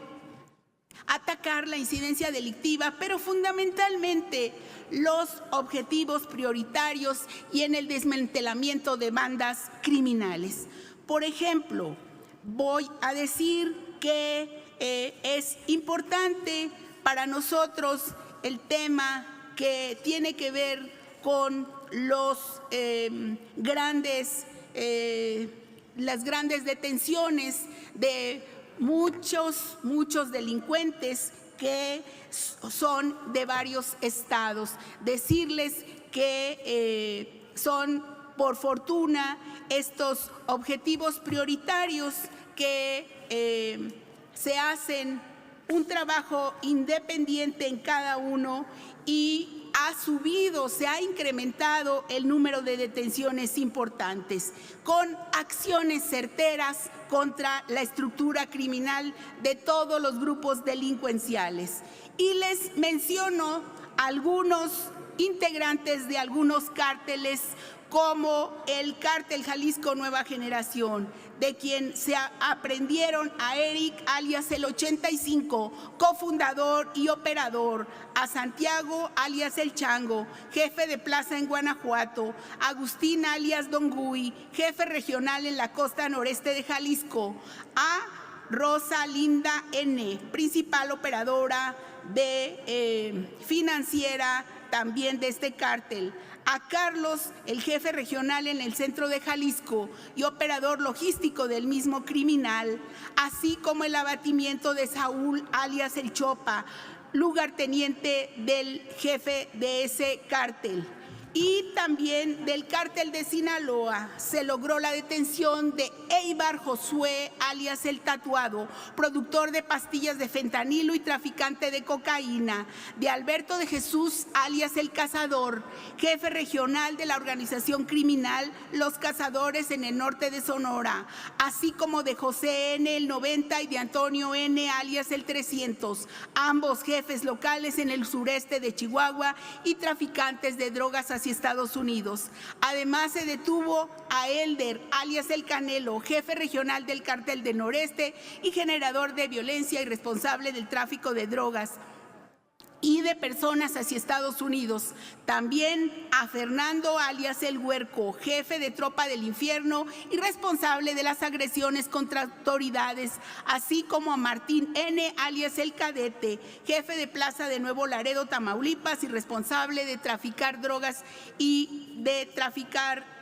atacar la incidencia delictiva, pero fundamentalmente los objetivos prioritarios y en el desmantelamiento de bandas criminales. Por ejemplo, voy a decir que es importante para nosotros el tema que tiene que ver con los las grandes detenciones de muchos delincuentes que son de varios estados. Decirles que son, por fortuna, estos objetivos prioritarios que se hacen un trabajo independiente en cada uno y se ha incrementado el número de detenciones importantes, con acciones certeras contra la estructura criminal de todos los grupos delincuenciales. Y les menciono algunos integrantes de algunos cárteles, como el Cártel Jalisco Nueva Generación, de quien se aprendieron a Eric, alias el 85, cofundador y operador; a Santiago, alias el Chango, jefe de plaza en Guanajuato; Agustín, alias Don Gui, jefe regional en la costa noreste de Jalisco; a Rosa Linda N., principal operadora de financiera también de este cártel; a Carlos, el jefe regional en el centro de Jalisco y operador logístico del mismo criminal, así como el abatimiento de Saúl, alias el Chopa, lugarteniente del jefe de ese cártel. Y también del cártel de Sinaloa se logró la detención de Eibar Josué, alias el Tatuado, productor de pastillas de fentanilo y traficante de cocaína; de Alberto de Jesús, alias el Cazador, jefe regional de la organización criminal Los Cazadores en el norte de Sonora, así como de José N., el 90, y de Antonio N., alias el 300, ambos jefes locales en el sureste de Chihuahua y traficantes de drogas hacia Estados Unidos. Además, se detuvo a Elder, alias el Canelo, jefe regional del cártel del noreste y generador de violencia y responsable del tráfico de drogas y de personas hacia Estados Unidos. También a Fernando, alias el Huerco, jefe de tropa del infierno y responsable de las agresiones contra autoridades, así como a Martín N., alias el Cadete, jefe de plaza de Nuevo Laredo, Tamaulipas, y responsable de traficar drogas y de traficar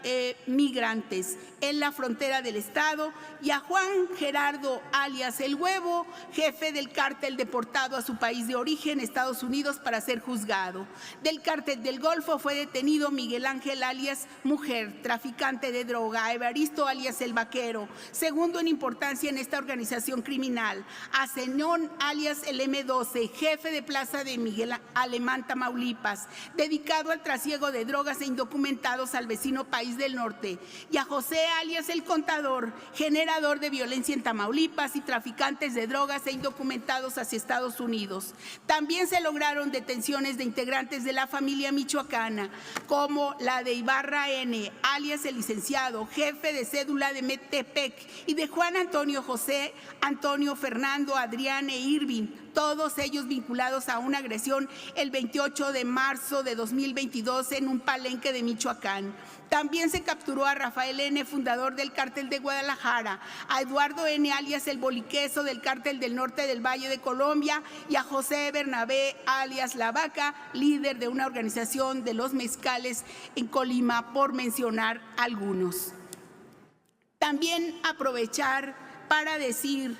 migrantes en la frontera del estado, y a Juan Gerardo alias El Huevo, jefe del cártel deportado a su país de origen, Estados Unidos, para ser juzgado. Del cártel del Golfo fue detenido Miguel Ángel alias Mujer, traficante de droga, Evaristo alias El Vaquero, segundo en importancia en esta organización criminal, a Zenón alias el M12, jefe de plaza de Miguel Alemán, Tamaulipas, dedicado al trasiego de drogas e indocumentados al vecino país del norte, y a José alias El Contador, generador de violencia en Tamaulipas y traficantes de drogas e indocumentados hacia Estados Unidos. También se lograron detenciones de integrantes de la familia michoacana, como la de Ibarra N., alias el licenciado, jefe de cédula de Metepec, y de Juan Antonio José, Antonio Fernando, Adrián e Irving, todos ellos vinculados a una agresión el 28 de marzo de 2022 en un palenque de Michoacán. También se capturó a Rafael N., fundador del Cártel de Guadalajara, a Eduardo N., alias El Boliqueso, del Cártel del Norte del Valle de Colombia, y a José Bernabé, alias La Vaca, líder de una organización de los mezcales en Colima, por mencionar algunos. También aprovechar para decir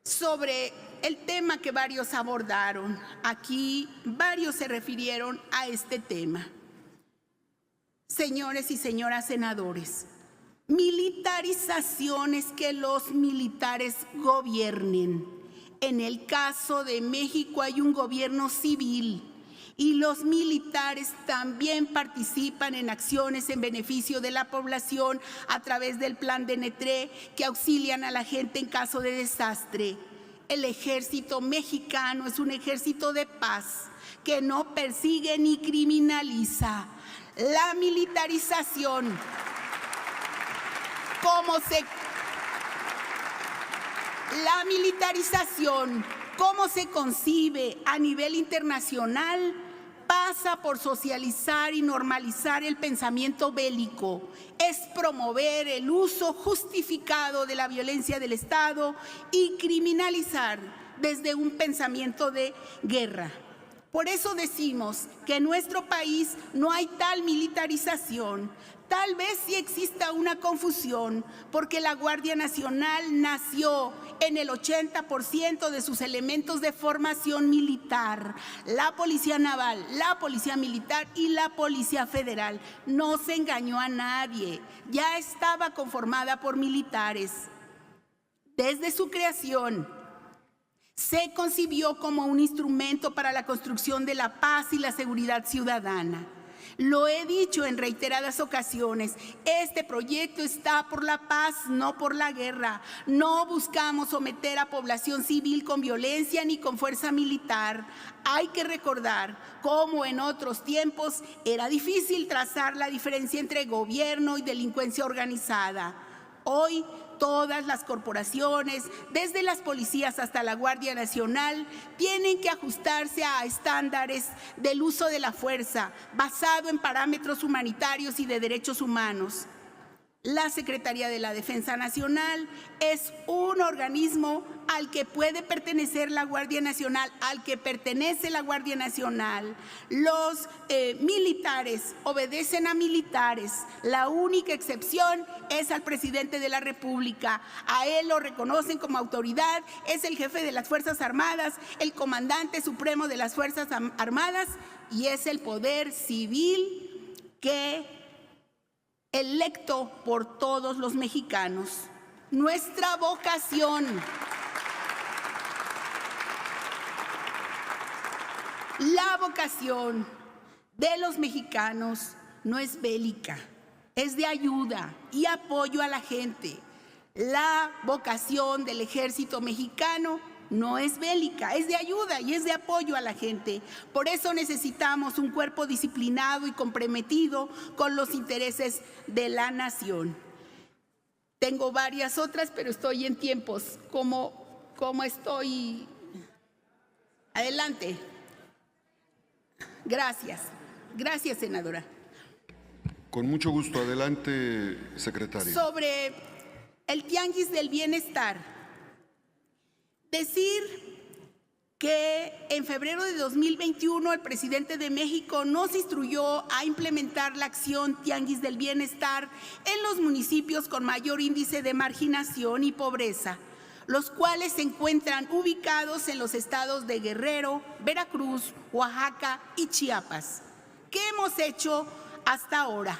sobre el tema que varios abordaron. Aquí varios se refirieron a este tema. Señores y señoras senadores, militarización es que los militares gobiernen. En el caso de México hay un gobierno civil y los militares también participan en acciones en beneficio de la población a través del Plan de Netré, que auxilian a la gente en caso de desastre. El ejército mexicano es un ejército de paz que no persigue ni criminaliza. La militarización, cómo se concibe a nivel internacional, pasa por socializar y normalizar el pensamiento bélico, es promover el uso justificado de la violencia del Estado y criminalizar desde un pensamiento de guerra. Por eso decimos que en nuestro país no hay tal militarización. Tal vez sí exista una confusión, porque la Guardia Nacional nació en el 80% de sus elementos de formación militar. La Policía Naval, la Policía Militar y la Policía Federal. No se engañó a nadie, ya estaba conformada por militares. Desde su creación, se concibió como un instrumento para la construcción de la paz y la seguridad ciudadana. Lo he dicho en reiteradas ocasiones, este proyecto está por la paz, no por la guerra. No buscamos someter a población civil con violencia ni con fuerza militar. Hay que recordar cómo en otros tiempos era difícil trazar la diferencia entre gobierno y delincuencia organizada. Hoy, todas las corporaciones, desde las policías hasta la Guardia Nacional, tienen que ajustarse a estándares del uso de la fuerza, basado en parámetros humanitarios y de derechos humanos. La Secretaría de la Defensa Nacional es un organismo al que puede pertenecer la Guardia Nacional, al que pertenece la Guardia Nacional. Los militares obedecen a militares. La única excepción es al presidente de la República. A él lo reconocen como autoridad, es el jefe de las Fuerzas Armadas, el comandante supremo de las Fuerzas Armadas, y es el poder civil que electo por todos los mexicanos. Nuestra vocación, la vocación de los mexicanos no es bélica, es de ayuda y apoyo a la gente. La vocación del ejército mexicano no es bélica, es de ayuda y es de apoyo a la gente. Por eso necesitamos un cuerpo disciplinado y comprometido con los intereses de la nación. Tengo varias otras, pero estoy en tiempos. ¿Cómo estoy? Adelante. Gracias. Gracias, senadora. Con mucho gusto. Adelante, secretaria. Sobre el tianguis del bienestar, decir que en febrero de 2021 el presidente de México nos instruyó a implementar la acción Tianguis del Bienestar en los municipios con mayor índice de marginación y pobreza, los cuales se encuentran ubicados en los estados de Guerrero, Veracruz, Oaxaca y Chiapas. ¿Qué hemos hecho hasta ahora?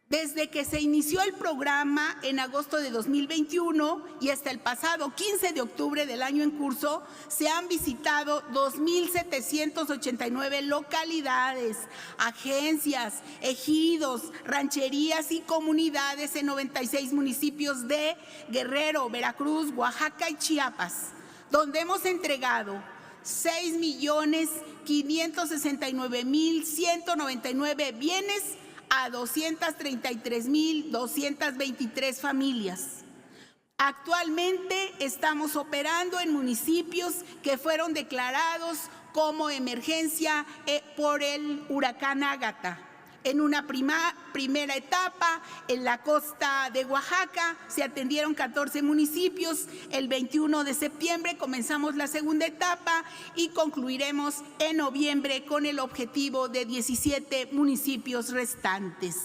Desde que se inició el programa en agosto de 2021 y hasta el pasado 15 de octubre del año en curso, se han visitado 2,789 localidades, agencias, ejidos, rancherías y comunidades en 96 municipios de Guerrero, Veracruz, Oaxaca y Chiapas, donde hemos entregado 6,569,199 bienes a 233,223 familias. Actualmente estamos operando en municipios que fueron declarados como emergencia por el huracán Ágata. En una primera etapa, en la costa de Oaxaca, se atendieron 14 municipios. El 21 de septiembre comenzamos la segunda etapa y concluiremos en noviembre con el objetivo de 17 municipios restantes.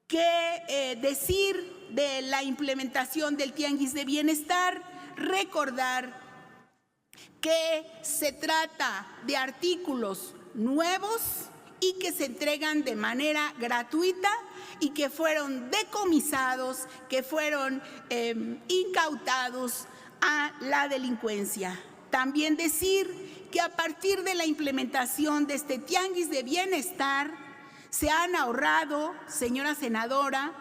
¿Qué decir de la implementación del Tianguis de Bienestar? Recordar que se trata de artículos nuevos y que se entregan de manera gratuita y que fueron decomisados, que fueron incautados a la delincuencia. También decir que a partir de la implementación de este Tianguis de Bienestar se han ahorrado, señora senadora,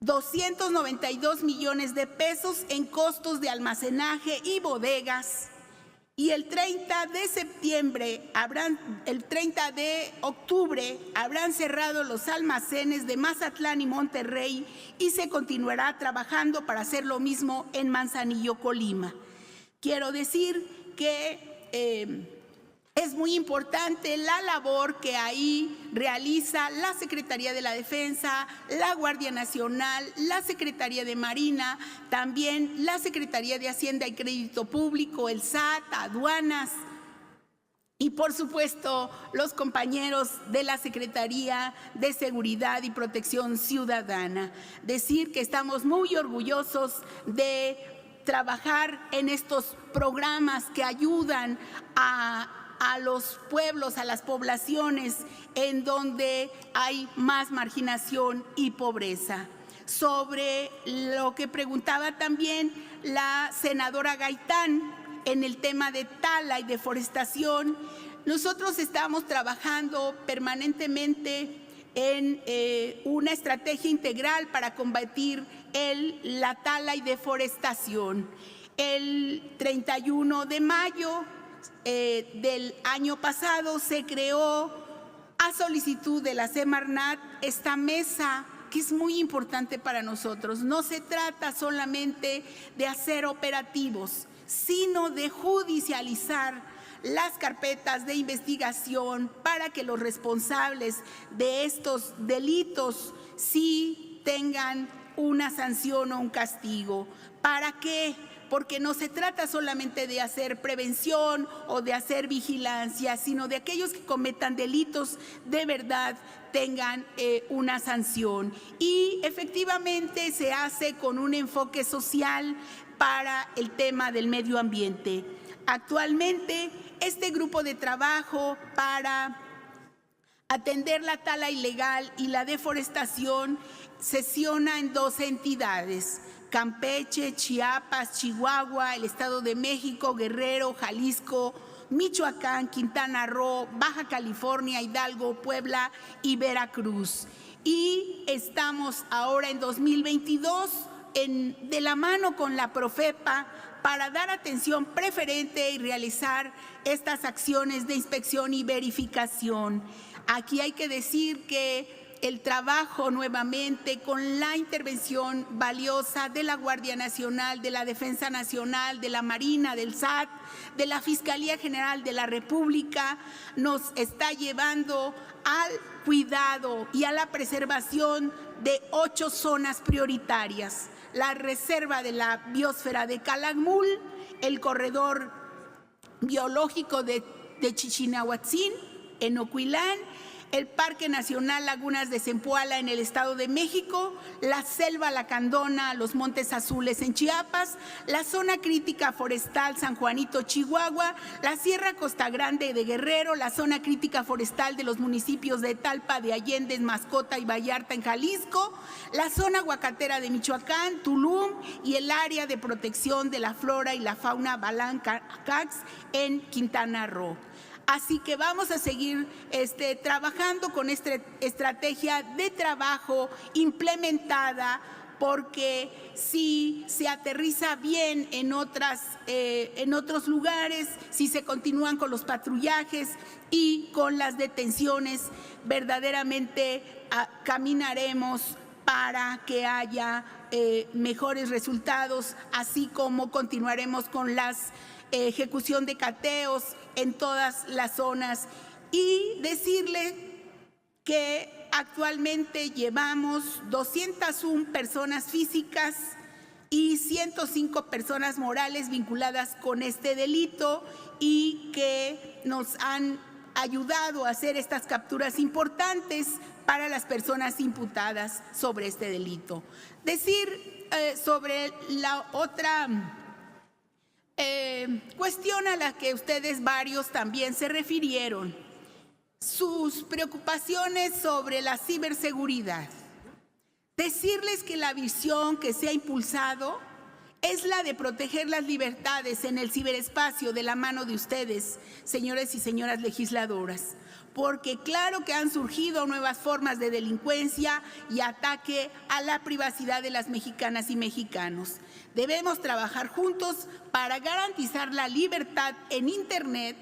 292 millones de pesos en costos de almacenaje y bodegas. Y el 30 de octubre habrán cerrado los almacenes de Mazatlán y Monterrey y se continuará trabajando para hacer lo mismo en Manzanillo, Colima. Quiero decir que es muy importante la labor que ahí realiza la Secretaría de la Defensa, la Guardia Nacional, la Secretaría de Marina, también la Secretaría de Hacienda y Crédito Público, el SAT, aduanas y por supuesto los compañeros de la Secretaría de Seguridad y Protección Ciudadana. Decir que estamos muy orgullosos de trabajar en estos programas que ayudan a los pueblos, a las poblaciones en donde hay más marginación y pobreza. Sobre lo que preguntaba también la senadora Gaitán en el tema de tala y deforestación, nosotros estamos trabajando permanentemente en una estrategia integral para combatir la tala y deforestación. El 31 de mayo del año pasado se creó a solicitud de la Semarnat esta mesa que es muy importante para nosotros. No se trata solamente de hacer operativos, sino de judicializar las carpetas de investigación para que los responsables de estos delitos sí tengan una sanción o un castigo. ¿Para qué? Porque no se trata solamente de hacer prevención o de hacer vigilancia, sino de aquellos que cometan delitos de verdad tengan una sanción. Y efectivamente se hace con un enfoque social para el tema del medio ambiente. Actualmente, este grupo de trabajo para atender la tala ilegal y la deforestación sesiona en 2 entidades: Campeche, Chiapas, Chihuahua, el Estado de México, Guerrero, Jalisco, Michoacán, Quintana Roo, Baja California, Hidalgo, Puebla y Veracruz. Y estamos ahora en 2022 de la mano con la Profepa para dar atención preferente y realizar estas acciones de inspección y verificación. Aquí hay que decir que el trabajo nuevamente con la intervención valiosa de la Guardia Nacional, de la Defensa Nacional, de la Marina, del SAT, de la Fiscalía General de la República, nos está llevando al cuidado y a la preservación de 8 zonas prioritarias: la Reserva de la Biosfera de Calakmul, el Corredor Biológico de Chichinahuatzin, en Ocuilán, el Parque Nacional Lagunas de Zempoala en el Estado de México, la Selva Lacandona, los Montes Azules en Chiapas, la Zona Crítica Forestal San Juanito, Chihuahua, la Sierra Costa Grande de Guerrero, la Zona Crítica Forestal de los municipios de Talpa, de Allende, Mascota y Vallarta en Jalisco, la Zona Aguacatera de Michoacán, Tulum y el Área de Protección de la Flora y la Fauna Balancax en Quintana Roo. Así que vamos a seguir trabajando con esta estrategia de trabajo implementada, porque si se aterriza bien en otros lugares, si se continúan con los patrullajes y con las detenciones, verdaderamente caminaremos para que haya mejores resultados, así como continuaremos con la ejecución de cateos en todas las zonas. Y decirle que actualmente llevamos 201 personas físicas y 105 personas morales vinculadas con este delito, y que nos han ayudado a hacer estas capturas importantes para las personas imputadas sobre este delito. Decir sobre la otra cuestión a la que ustedes varios también se refirieron, sus preocupaciones sobre la ciberseguridad. Decirles que la visión que se ha impulsado es la de proteger las libertades en el ciberespacio de la mano de ustedes, señores y señoras legisladoras, porque claro que han surgido nuevas formas de delincuencia y ataque a la privacidad de las mexicanas y mexicanos. Debemos trabajar juntos para garantizar la libertad en Internet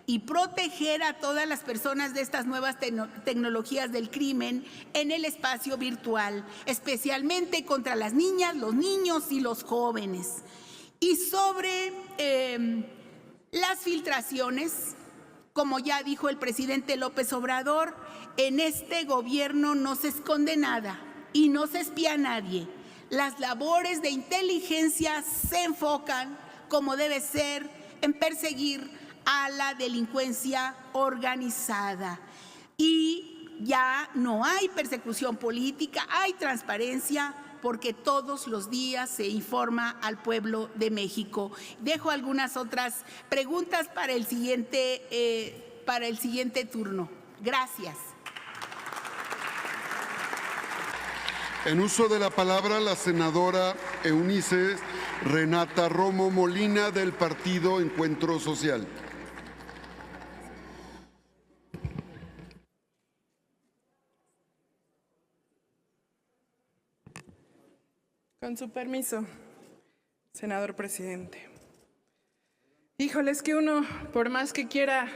y proteger a todas las personas de estas nuevas tecnologías del crimen en el espacio virtual, especialmente contra las niñas, los niños y los jóvenes. Y sobre las filtraciones, como ya dijo el presidente López Obrador, en este gobierno no se esconde nada y no se espía a nadie. Las labores de inteligencia se enfocan, como debe ser, en perseguir a la delincuencia organizada. Y ya no hay persecución política, hay transparencia, porque todos los días se informa al pueblo de México. Dejo algunas otras preguntas para el siguiente turno. Gracias. En uso de la palabra, la senadora Eunice Renata Romo Molina, del Partido Encuentro Social. Con su permiso, senador presidente. Híjole, es que uno, por más que quiera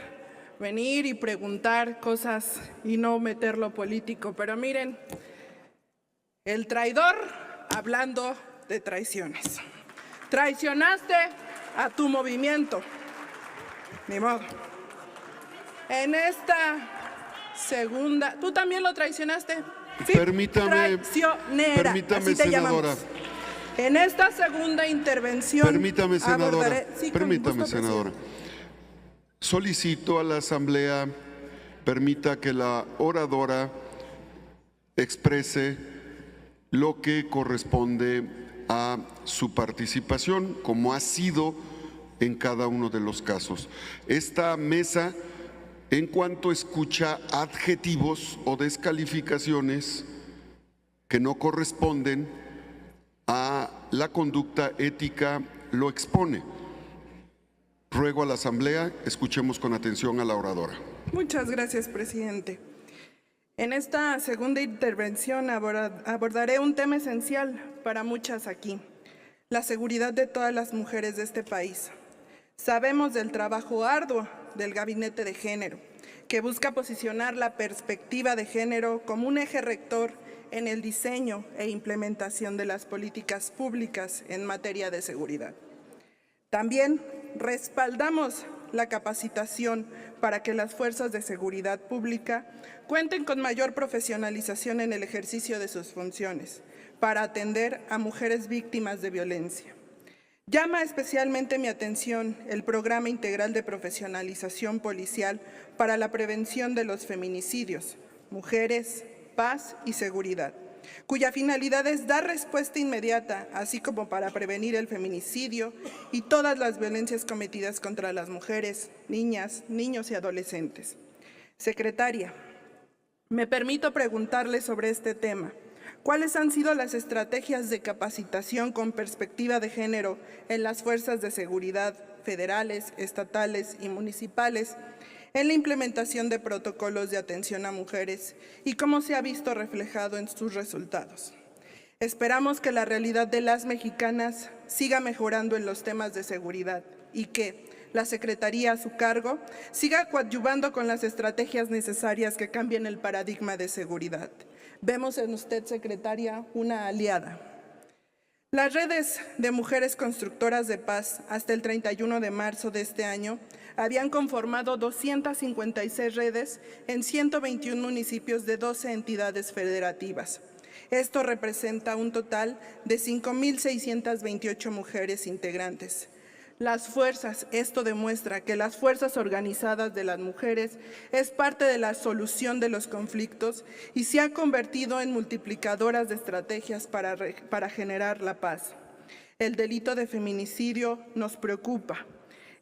venir y preguntar cosas y no meterlo político, pero miren, el traidor hablando de traiciones. Traicionaste a tu movimiento. Ni modo. En esta segunda, ¿tú también lo traicionaste? Sí, Permítame, así te senadora. llamamos. En esta segunda intervención Permítame, senadora. Sí, Permítame, gusto, senadora. Solicito a la Asamblea permita que la oradora exprese lo que corresponde a su participación, como ha sido en cada uno de los casos. Esta mesa, en cuanto escucha adjetivos o descalificaciones que no corresponden a la conducta ética, lo expone. Ruego a la Asamblea, escuchemos con atención a la oradora. Muchas gracias, presidente. En esta segunda intervención abordaré un tema esencial para muchas aquí: la seguridad de todas las mujeres de este país. Sabemos del trabajo arduo del Gabinete de Género, que busca posicionar la perspectiva de género como un eje rector en el diseño e implementación de las políticas públicas en materia de seguridad. También respaldamos la capacitación para que las fuerzas de seguridad pública cuenten con mayor profesionalización en el ejercicio de sus funciones para atender a mujeres víctimas de violencia. Llama especialmente mi atención el Programa Integral de Profesionalización Policial para la Prevención de los Feminicidios, Mujeres, Paz y Seguridad, cuya finalidad es dar respuesta inmediata, así como para prevenir el feminicidio y todas las violencias cometidas contra las mujeres, niñas, niños y adolescentes. Secretaria, me permito preguntarle sobre este tema. ¿Cuáles han sido las estrategias de capacitación con perspectiva de género en las fuerzas de seguridad federales, estatales y municipales en la implementación de protocolos de atención a mujeres y cómo se ha visto reflejado en sus resultados? Esperamos que la realidad de las mexicanas siga mejorando en los temas de seguridad y que la Secretaría a su cargo siga coadyuvando con las estrategias necesarias que cambien el paradigma de seguridad. Vemos en usted, secretaria, una aliada. Las redes de mujeres constructoras de paz hasta el 31 de marzo de este año habían conformado 256 redes en 121 municipios de 12 entidades federativas. Esto representa un total de 5,628 mujeres integrantes. Esto demuestra que las fuerzas organizadas de las mujeres es parte de la solución de los conflictos y se ha convertido en multiplicadoras de estrategias para generar la paz. El delito de feminicidio nos preocupa.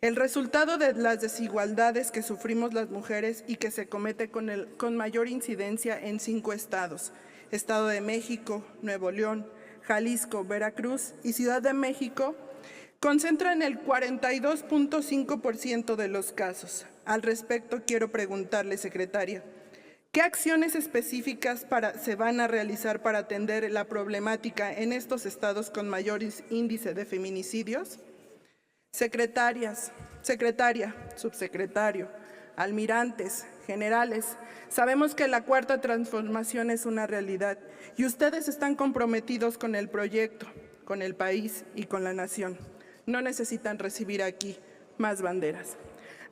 El resultado de las desigualdades que sufrimos las mujeres y que se comete con mayor incidencia en 5 estados: Estado de México, Nuevo León, Jalisco, Veracruz y Ciudad de México, concentran el 42.5% de los casos. Al respecto, quiero preguntarle, secretaria, ¿qué acciones específicas se van a realizar para atender la problemática en estos estados con mayor índice de feminicidios? Secretaria, subsecretario, almirantes, generales, sabemos que la Cuarta Transformación es una realidad y ustedes están comprometidos con el proyecto, con el país y con la nación. No necesitan recibir aquí más banderas.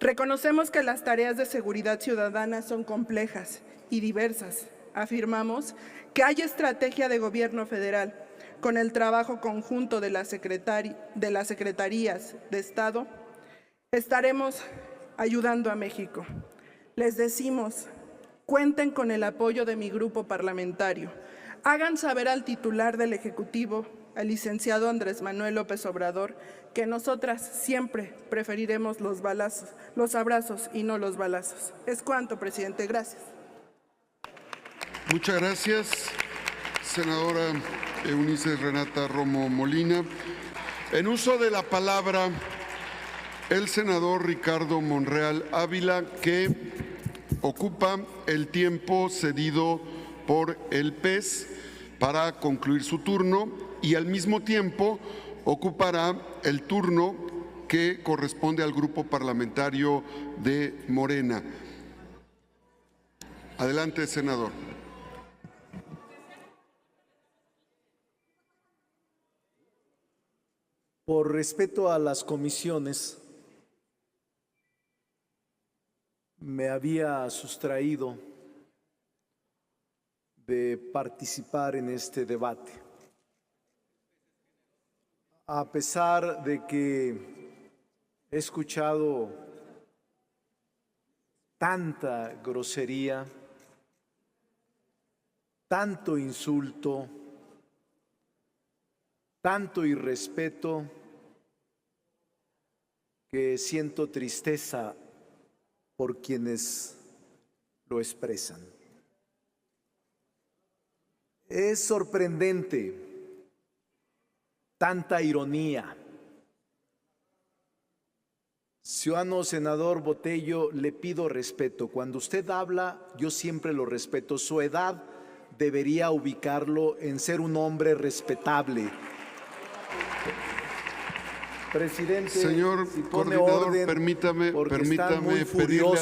Reconocemos que las tareas de seguridad ciudadana son complejas y diversas. Afirmamos que hay estrategia de gobierno federal. Con el trabajo conjunto de las secretarías de Estado, estaremos ayudando a México. Les decimos, cuenten con el apoyo de mi grupo parlamentario. Hagan saber al titular del Ejecutivo, al licenciado Andrés Manuel López Obrador, que nosotras siempre preferiremos los abrazos y no los balazos. Es cuanto, presidente. Gracias. Muchas gracias, senadora Eunice Renata Romo Molina. En uso de la palabra, el senador Ricardo Monreal Ávila, que ocupa el tiempo cedido por el PES para concluir su turno y al mismo tiempo ocupará el turno que corresponde al grupo parlamentario de Morena. Adelante, senador. Por respeto a las comisiones, me había sustraído de participar en este debate. A pesar de que he escuchado tanta grosería, tanto insulto, tanto irrespeto, que siento tristeza por quienes lo expresan. Es sorprendente tanta ironía. Ciudadano senador Botello, le pido respeto. Cuando usted habla, yo siempre lo respeto. Su edad debería ubicarlo en ser un hombre respetable. Presidente, señor si coordinador, orden, permítame pedirle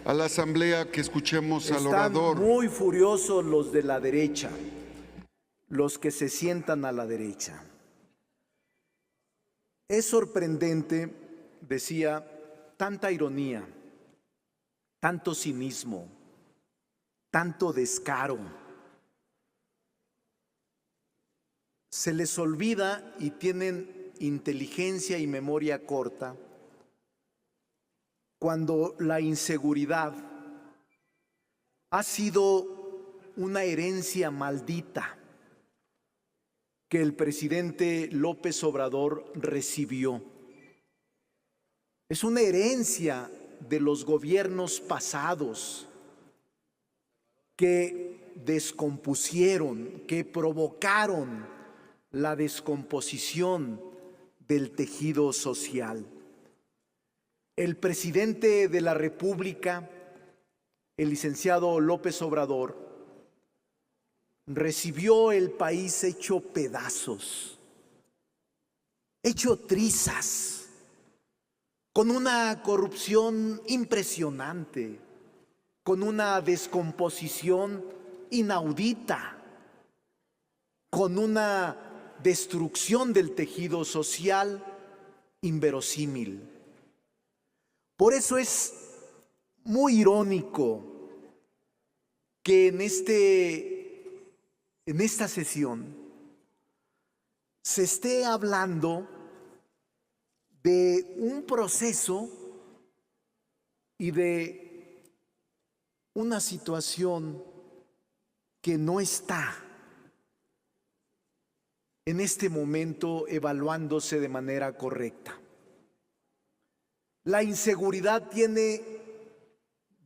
a la asamblea que escuchemos al orador. Están muy furiosos los de la derecha, los que se sientan a la derecha. Es sorprendente, decía, tanta ironía, tanto cinismo, tanto descaro. se les olvida y tienen inteligencia y memoria corta cuando la inseguridad ha sido una herencia maldita que el presidente López Obrador recibió. Es una herencia de los gobiernos pasados que descompusieron, que provocaron la descomposición del tejido social. El presidente de la República, el licenciado López Obrador, recibió el país hecho pedazos, hecho trizas, con una corrupción impresionante, con una descomposición inaudita, con una destrucción del tejido social inverosímil. Por eso es muy irónico que en esta sesión se esté hablando de un proceso y de una situación que no está en este momento evaluándose de manera correcta. La inseguridad tiene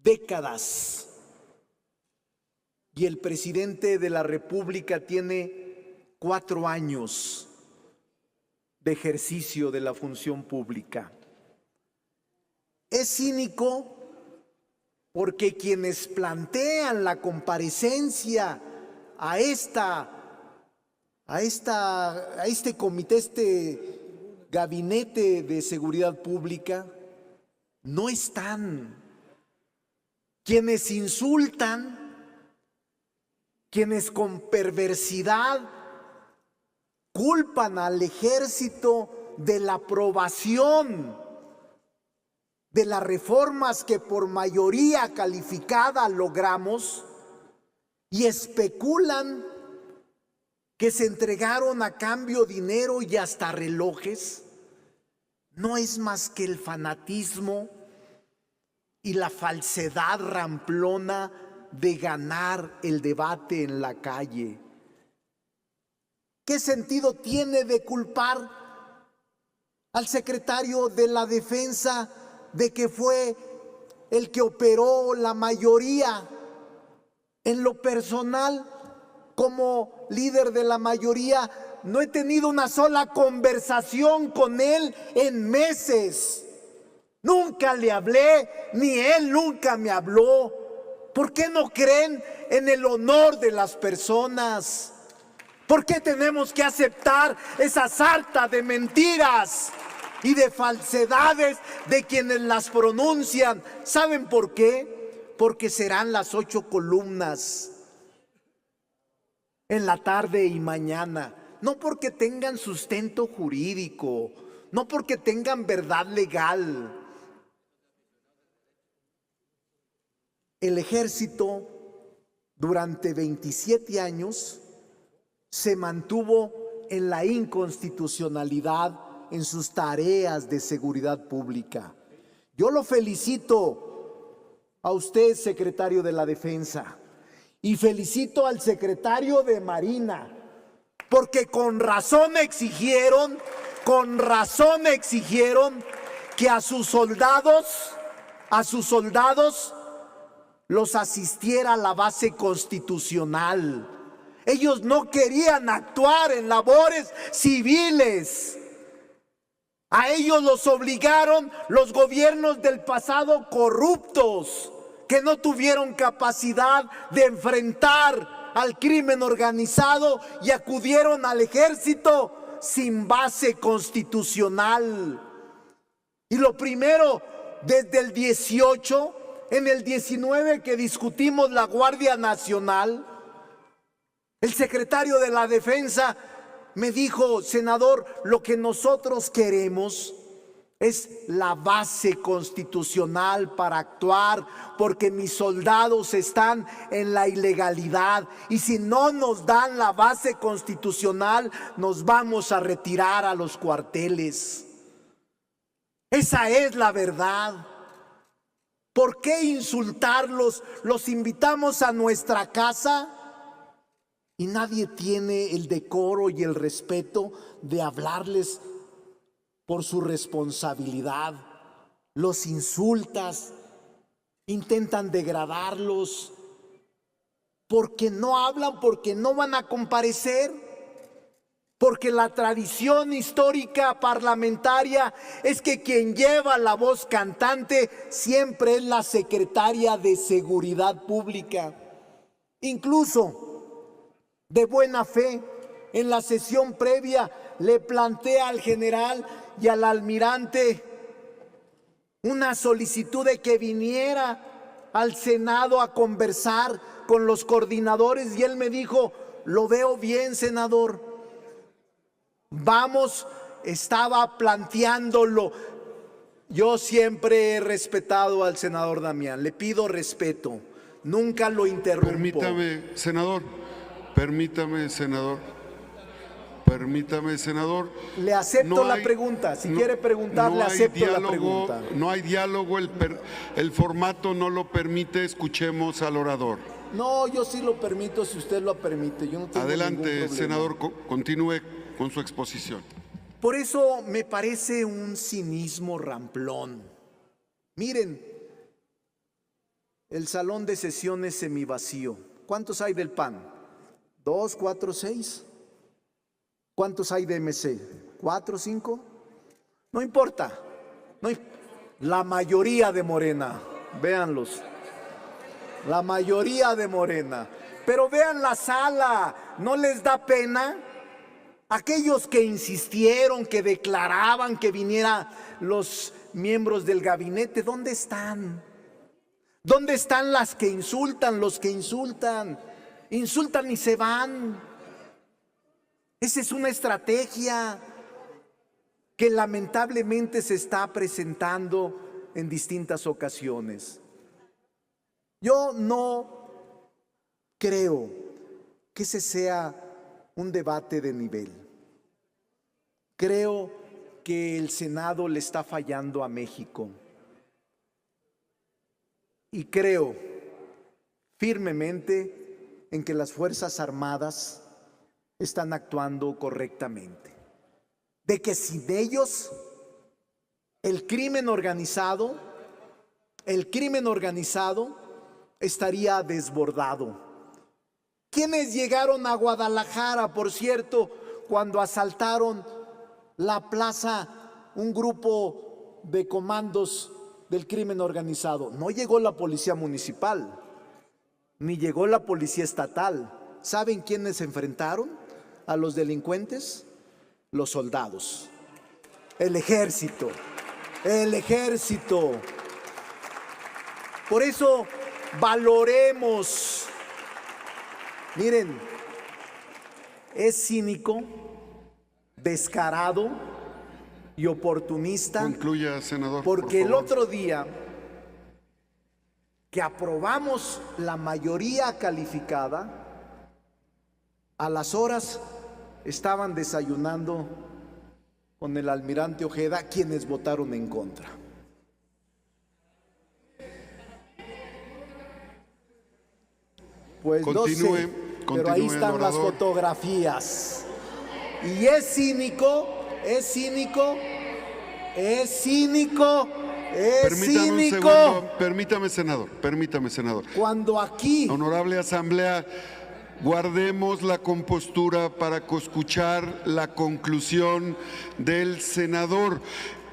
décadas y el presidente de la República tiene 4 años de ejercicio de la función pública. Es cínico porque quienes plantean la comparecencia a este comité, este gabinete de seguridad pública, no están. Quienes insultan, quienes con perversidad culpan al ejército de la aprobación de las reformas que por mayoría calificada logramos y especulan que se entregaron a cambio dinero y hasta relojes, no es más que el fanatismo y la falsedad ramplona de ganar el debate en la calle. ¿Qué sentido tiene de culpar al secretario de la Defensa de que fue el que operó la mayoría? En lo personal, como líder de la mayoría, no he tenido una sola conversación con él en meses. Nunca le hablé, ni él nunca me habló. ¿Por qué no creen en el honor de las personas? ¿Por qué tenemos que aceptar esa sarta de mentiras y de falsedades de quienes las pronuncian? ¿Saben por qué? Porque serán las 8 columnas en la tarde y mañana. No porque tengan sustento jurídico, no porque tengan verdad legal. El ejército durante 27 años se mantuvo en la inconstitucionalidad en sus tareas de seguridad pública. Yo lo felicito a usted, secretario de la Defensa, y felicito al secretario de Marina, porque con razón exigieron que a sus soldados los asistiera a la base constitucional. Ellos no querían actuar en labores civiles. A ellos los obligaron los gobiernos del pasado corruptos, que no tuvieron capacidad de enfrentar al crimen organizado y acudieron al ejército sin base constitucional. Y lo primero, desde el 18, en el 19 que discutimos la Guardia Nacional, el secretario de la Defensa me dijo: senador, lo que nosotros queremos Es la base constitucional para actuar, porque mis soldados están en la ilegalidad. Y si no nos dan la base constitucional, nos vamos a retirar a los cuarteles. Esa es la verdad. ¿Por qué insultarlos? Los invitamos a nuestra casa y nadie tiene el decoro y el respeto de hablarles por su responsabilidad. Los insultas, intentan degradarlos, porque no hablan, porque no van a comparecer, porque la tradición histórica parlamentaria es que quien lleva la voz cantante siempre es la secretaria de Seguridad Pública. Incluso, de buena fe, en la sesión previa le plantea al general y al almirante una solicitud de que viniera al Senado a conversar con los coordinadores, y él me dijo: lo veo bien, senador, vamos. Estaba planteándolo. Yo siempre he respetado al senador Damián, le pido respeto, nunca lo interrumpo. Permítame, senador. Permítame, senador. Le acepto la pregunta. Si quiere preguntar, le acepto la pregunta. No hay diálogo, el formato no lo permite. Escuchemos al orador. No, yo sí lo permito si usted lo permite. Yo no tengo Adelante, ningún problema. senador, continúe con su exposición. Por eso me parece un cinismo ramplón. Miren, el salón de sesiones semivacío. ¿Cuántos hay del PAN? 2, 4, 6. ¿Cuántos hay de MC? 4, 5. No importa. La mayoría de Morena. Véanlos. La mayoría de Morena. Pero vean la sala. ¿No les da pena? Aquellos que insistieron, que declaraban que vinieran los miembros del gabinete, ¿dónde están? ¿Dónde están las que insultan, los que insultan? Insultan y se van. Esa es una estrategia que lamentablemente se está presentando en distintas ocasiones. Yo no creo que ese sea un debate de nivel. Creo que el Senado le está fallando a México. Y creo firmemente en que las Fuerzas Armadas están actuando correctamente. De que sin ellos el crimen organizado estaría desbordado. ¿Quiénes llegaron a Guadalajara, por cierto, cuando asaltaron la plaza un grupo de comandos del crimen organizado? No llegó la policía municipal, ni llegó la policía estatal. ¿Saben quiénes se enfrentaron a los delincuentes? Los soldados, el ejército. Por eso valoremos. Miren, es cínico, descarado y oportunista. Concluya, senador. Porque el otro día que aprobamos la mayoría calificada, a las horas estaban desayunando con el almirante Ojeda quienes votaron en contra. Pues Continúe, no sé, pero ahí están las fotografías. Y es cínico. Permítame, senador. Cuando aquí, honorable asamblea, guardemos la compostura para escuchar la conclusión del senador.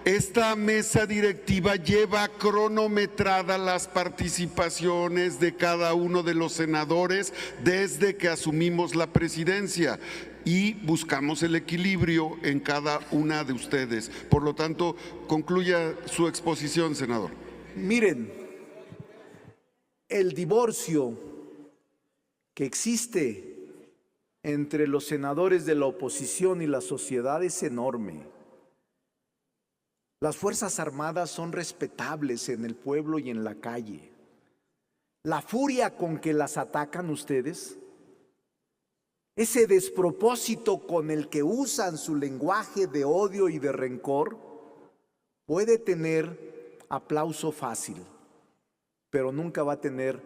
Esta mesa directiva lleva cronometradas las participaciones de cada uno de los senadores desde que asumimos la presidencia y buscamos el equilibrio en cada una de ustedes. Por lo tanto, concluya su exposición, senador. Miren, el divorcio que existe entre los senadores de la oposición y la sociedad es enorme. Las Fuerzas Armadas son respetables en el pueblo y en la calle. La furia con que las atacan ustedes, ese despropósito con el que usan su lenguaje de odio y de rencor, puede tener aplauso fácil, pero nunca va a tener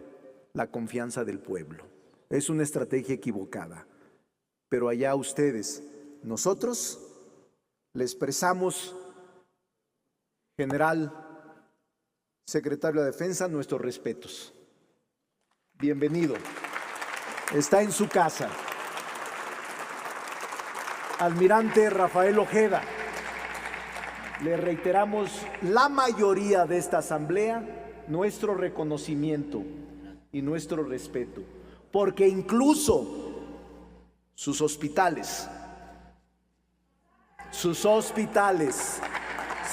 la confianza del pueblo. Es una estrategia equivocada. Pero allá ustedes, nosotros le expresamos, General, Secretario de Defensa, nuestros respetos. Bienvenido. Está en su casa. Almirante Rafael Ojeda, le reiteramos la mayoría de esta asamblea nuestro reconocimiento y nuestro respeto, porque incluso sus hospitales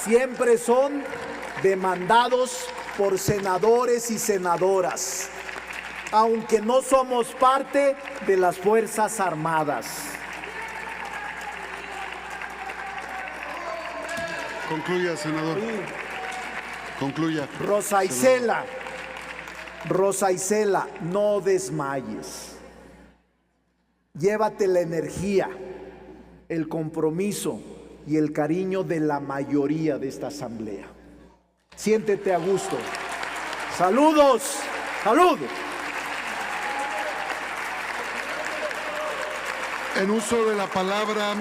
siempre son demandados por senadores y senadoras, aunque no somos parte de las Fuerzas Armadas. Concluya, senador. Concluya. Rosa Isela, no desmayes. Llévate la energía, el compromiso y el cariño de la mayoría de esta asamblea. Siéntete a gusto. Saludos. ¡Salud! En uso de la palabra,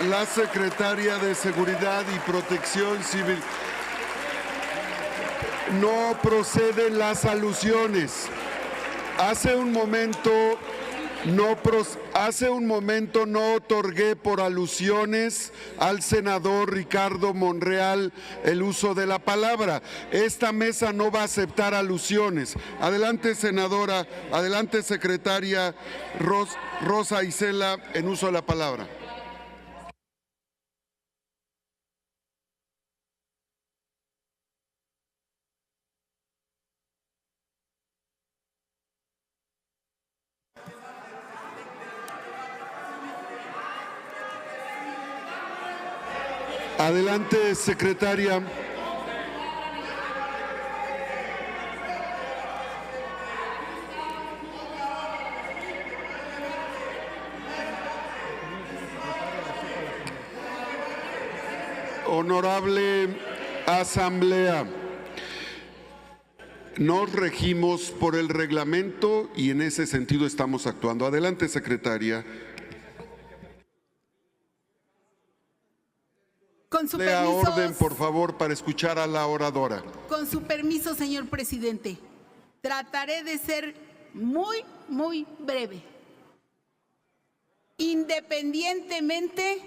la secretaria de Seguridad y Protección Civil. No proceden las alusiones. Hace un momento no otorgué por alusiones al senador Ricardo Monreal el uso de la palabra. Esta mesa no va a aceptar alusiones. Adelante, senadora. Adelante, secretaria Rosa Isela, en uso de la palabra. Adelante, secretaria. Honorable Asamblea, nos regimos por el reglamento y en ese sentido estamos actuando. Adelante, secretaria. Con su Lea permiso, orden, por favor, para escuchar a la oradora. con su permiso, señor presidente, trataré de ser muy breve. Independientemente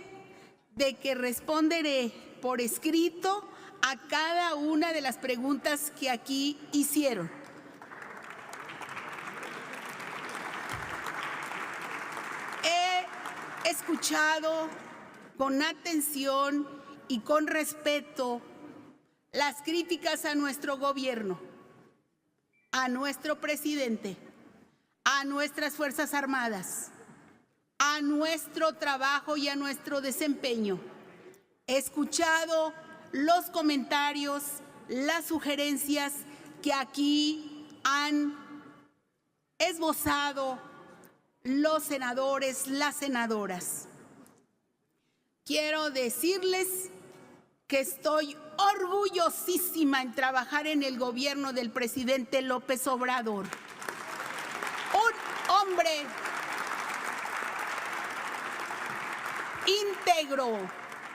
de que responderé por escrito a cada una de las preguntas que aquí hicieron. He escuchado con atención y con respeto las críticas a nuestro gobierno, a nuestro presidente, a nuestras Fuerzas Armadas, a nuestro trabajo y a nuestro desempeño. He escuchado los comentarios, las sugerencias que aquí han esbozado los senadores, las senadoras. Quiero decirles que estoy orgullosísima en trabajar en el gobierno del presidente López Obrador. Un hombre íntegro,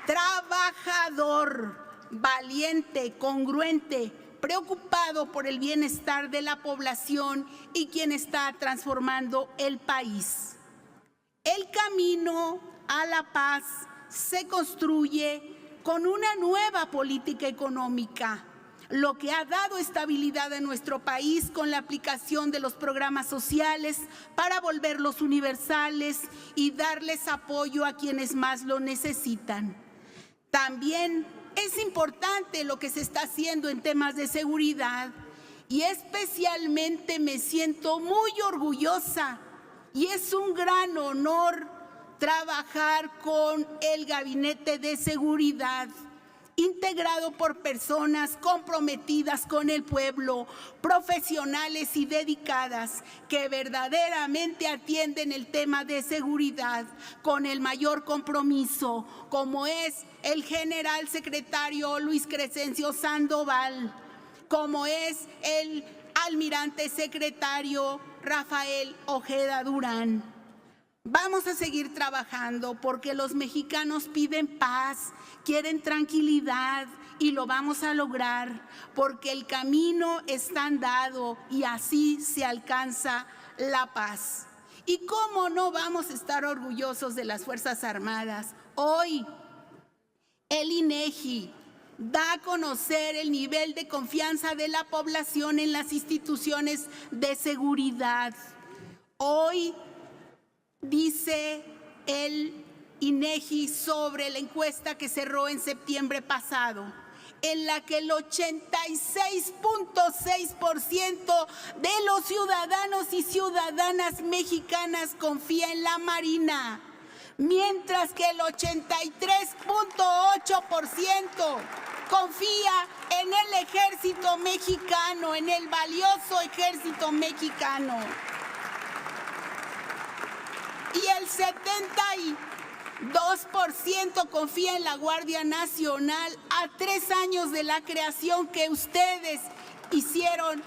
trabajador, valiente, congruente, preocupado por el bienestar de la población y quien está transformando el país. El camino a la paz se construye con una nueva política económica, lo que ha dado estabilidad a nuestro país con la aplicación de los programas sociales para volverlos universales y darles apoyo a quienes más lo necesitan. También es importante lo que se está haciendo en temas de seguridad y especialmente me siento muy orgullosa y es un gran honor trabajar con el Gabinete de Seguridad integrado por personas comprometidas con el pueblo, profesionales y dedicadas que verdaderamente atienden el tema de seguridad con el mayor compromiso, como es el general secretario Luis Crescencio Sandoval, como es el almirante secretario Rafael Ojeda Durán. Vamos a seguir trabajando porque los mexicanos piden paz, quieren tranquilidad y lo vamos a lograr porque el camino está andado y así se alcanza la paz. ¿Y cómo no vamos a estar orgullosos de las Fuerzas Armadas? Hoy el INEGI da a conocer el nivel de confianza de la población en las instituciones de seguridad. Hoy dice el INEGI sobre la encuesta que cerró en septiembre pasado, en la que el 86.6% de los ciudadanos y ciudadanas mexicanas confía en la Marina, mientras que el 83.8% confía en el ejército mexicano, en el valioso ejército mexicano. Y el 72% confía en la Guardia Nacional a 3 años de la creación que ustedes hicieron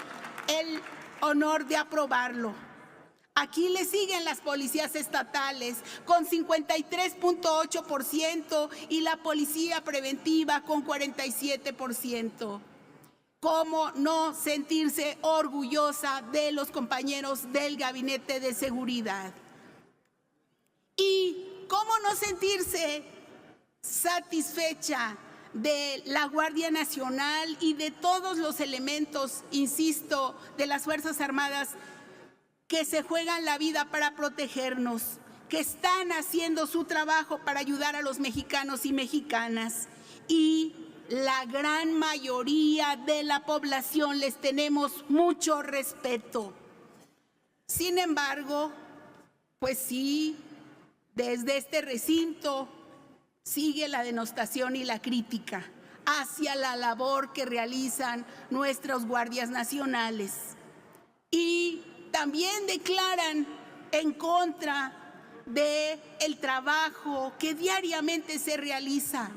el honor de aprobarlo. Aquí le siguen las policías estatales con 53.8% y la policía preventiva con 47%. ¿Cómo no sentirse orgullosa de los compañeros del Gabinete de Seguridad? ¿Y cómo no sentirse satisfecha de la Guardia Nacional y de todos los elementos, insisto, de las Fuerzas Armadas que se juegan la vida para protegernos, que están haciendo su trabajo para ayudar a los mexicanos y mexicanas? Y la gran mayoría de la población les tenemos mucho respeto. Sin embargo, pues sí, desde este recinto sigue la denostación y la crítica hacia la labor que realizan nuestros guardias nacionales. Y también declaran en contra del trabajo que diariamente se realiza.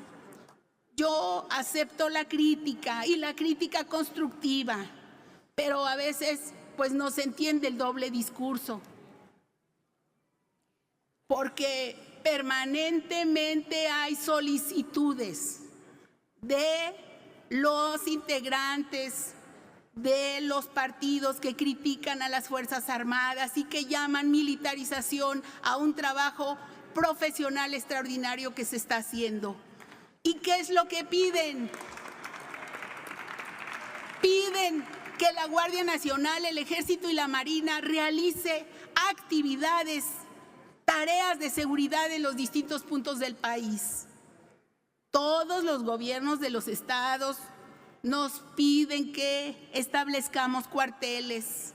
Yo acepto la crítica y la crítica constructiva, pero a veces pues no se entiende el doble discurso, porque permanentemente hay solicitudes de los integrantes de los partidos que critican a las Fuerzas Armadas y que llaman militarización a un trabajo profesional extraordinario que se está haciendo. ¿Y qué es lo que piden? Piden que la Guardia Nacional, el Ejército y la Marina realice actividades, tareas de seguridad en los distintos puntos del país. Todos los gobiernos de los estados nos piden que establezcamos cuarteles,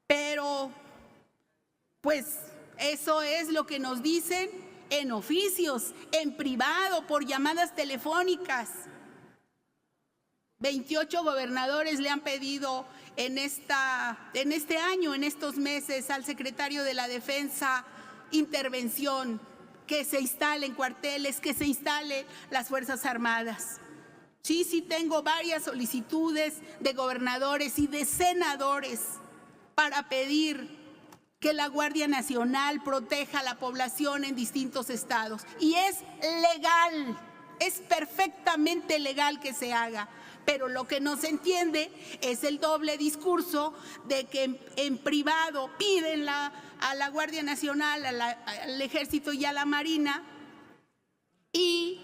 pero pues eso es lo que nos dicen en oficios, en privado, por llamadas telefónicas. 28 gobernadores le han pedido en este año, en estos meses, al secretario de la Defensa intervención, que se instalen cuarteles, que se instalen las Fuerzas Armadas. Sí, tengo varias solicitudes de gobernadores y de senadores para pedir que la Guardia Nacional proteja a la población en distintos estados. Y es legal, es perfectamente legal que se haga. Pero lo que no se entiende es el doble discurso de que en privado piden a la Guardia Nacional, al Ejército y a la Marina, y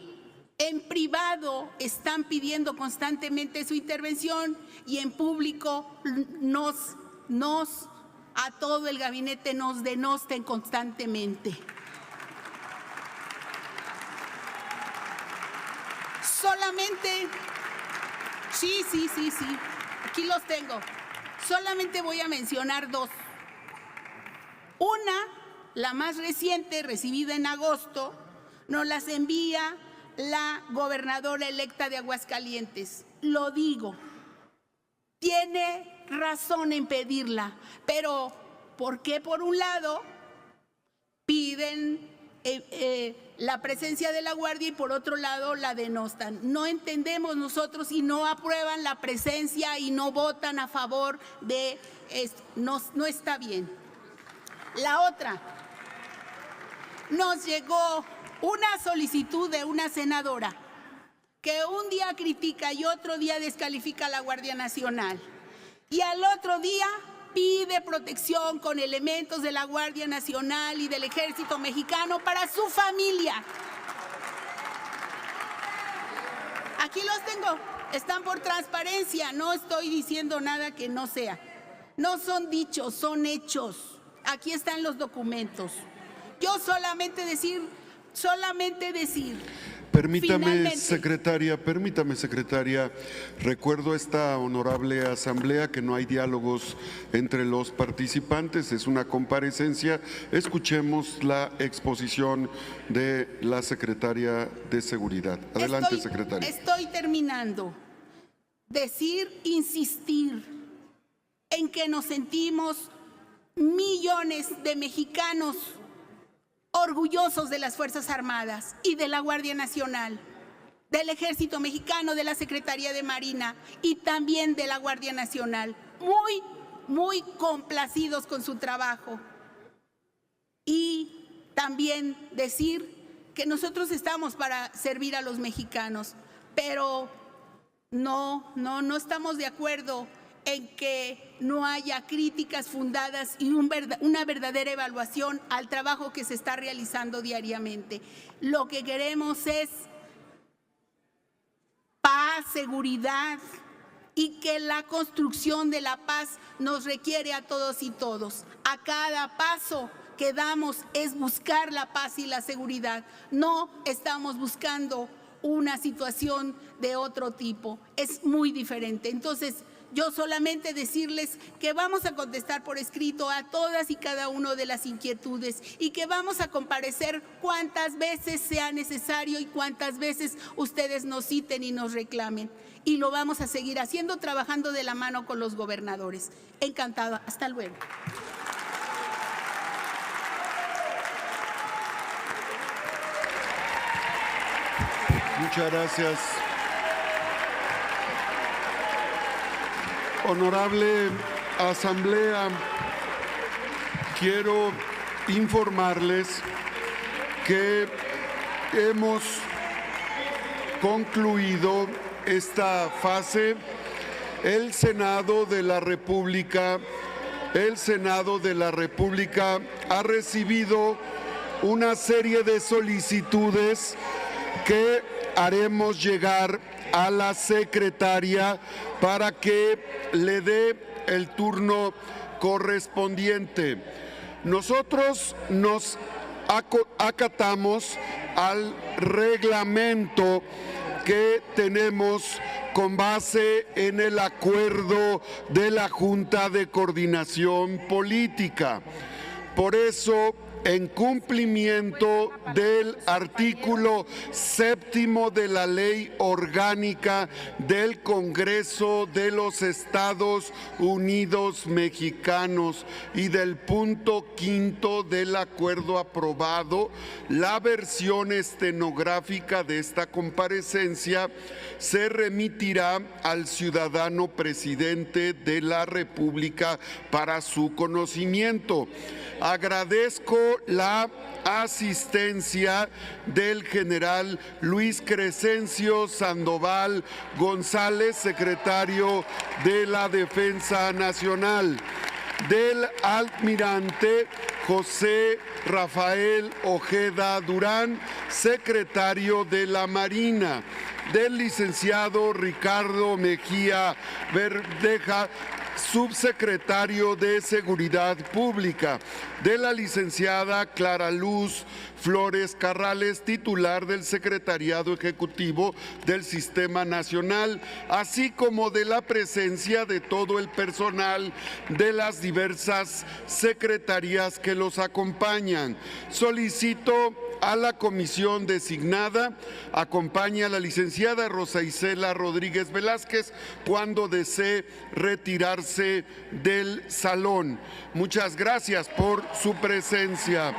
en privado están pidiendo constantemente su intervención y en público a todo el gabinete nos denosten constantemente. Solamente, sí, aquí los tengo. Solamente voy a mencionar 2. Una, la más reciente, recibida en agosto, nos las envía la gobernadora electa de Aguascalientes. Lo digo, tiene razón en pedirla, pero ¿por qué por un lado piden la presencia de la Guardia y por otro lado la denostan? No entendemos nosotros y no aprueban la presencia y no votan a favor de esto. No está bien. La otra, nos llegó una solicitud de una senadora que un día critica y otro día descalifica a la Guardia Nacional y al otro día pide protección con elementos de la Guardia Nacional y del Ejército Mexicano para su familia. Aquí los tengo, están por transparencia, no estoy diciendo nada que no sea. No son dichos, son hechos. Aquí están los documentos. Yo solamente decir. Permítame, secretaria, recuerdo a esta honorable asamblea que no hay diálogos entre los participantes, es una comparecencia. Escuchemos la exposición de la secretaria de Seguridad. Adelante, secretaria. Estoy terminando. Insistir en que nos sentimos millones de mexicanos orgullosos de las Fuerzas Armadas y de la Guardia Nacional, del Ejército Mexicano, de la Secretaría de Marina y también de la Guardia Nacional. Muy complacidos con su trabajo. Y también decir que nosotros estamos para servir a los mexicanos, pero no estamos de acuerdo en que no haya críticas fundadas y una verdadera evaluación al trabajo que se está realizando diariamente. Lo que queremos es paz, seguridad y que la construcción de la paz nos requiere a todos y todos. A cada paso que damos es buscar la paz y la seguridad. No estamos buscando una situación de otro tipo. Es muy diferente. Entonces, yo solamente decirles que vamos a contestar por escrito a todas y cada una de las inquietudes y que vamos a comparecer cuantas veces sea necesario y cuantas veces ustedes nos citen y nos reclamen. Y lo vamos a seguir haciendo, trabajando de la mano con los gobernadores. Encantada. Hasta luego. Muchas gracias. Honorable asamblea, quiero informarles que hemos concluido esta fase. El Senado de la República ha recibido una serie de solicitudes que haremos llegar a la secretaria para que le dé el turno correspondiente. Nosotros nos acatamos al reglamento que tenemos con base en el acuerdo de la Junta de Coordinación Política. Por eso, en cumplimiento del artículo 7º de la Ley Orgánica del Congreso de los Estados Unidos Mexicanos y del punto 5º del acuerdo aprobado, la versión estenográfica de esta comparecencia se remitirá al ciudadano presidente de la República para su conocimiento. Agradezco la asistencia del general Luis Crescencio Sandoval González, secretario de la Defensa Nacional, del almirante José Rafael Ojeda Durán, secretario de la Marina, del licenciado Ricardo Mejía Verdeja, subsecretario de Seguridad Pública, de la licenciada Clara Luz Flores Carrales, titular del Secretariado Ejecutivo del Sistema Nacional, así como de la presencia de todo el personal de las diversas secretarías que los acompañan. Solicito a la comisión designada acompañe a la licenciada Rosa Isela Rodríguez Velázquez cuando desee retirarse del salón. Muchas gracias por su presencia.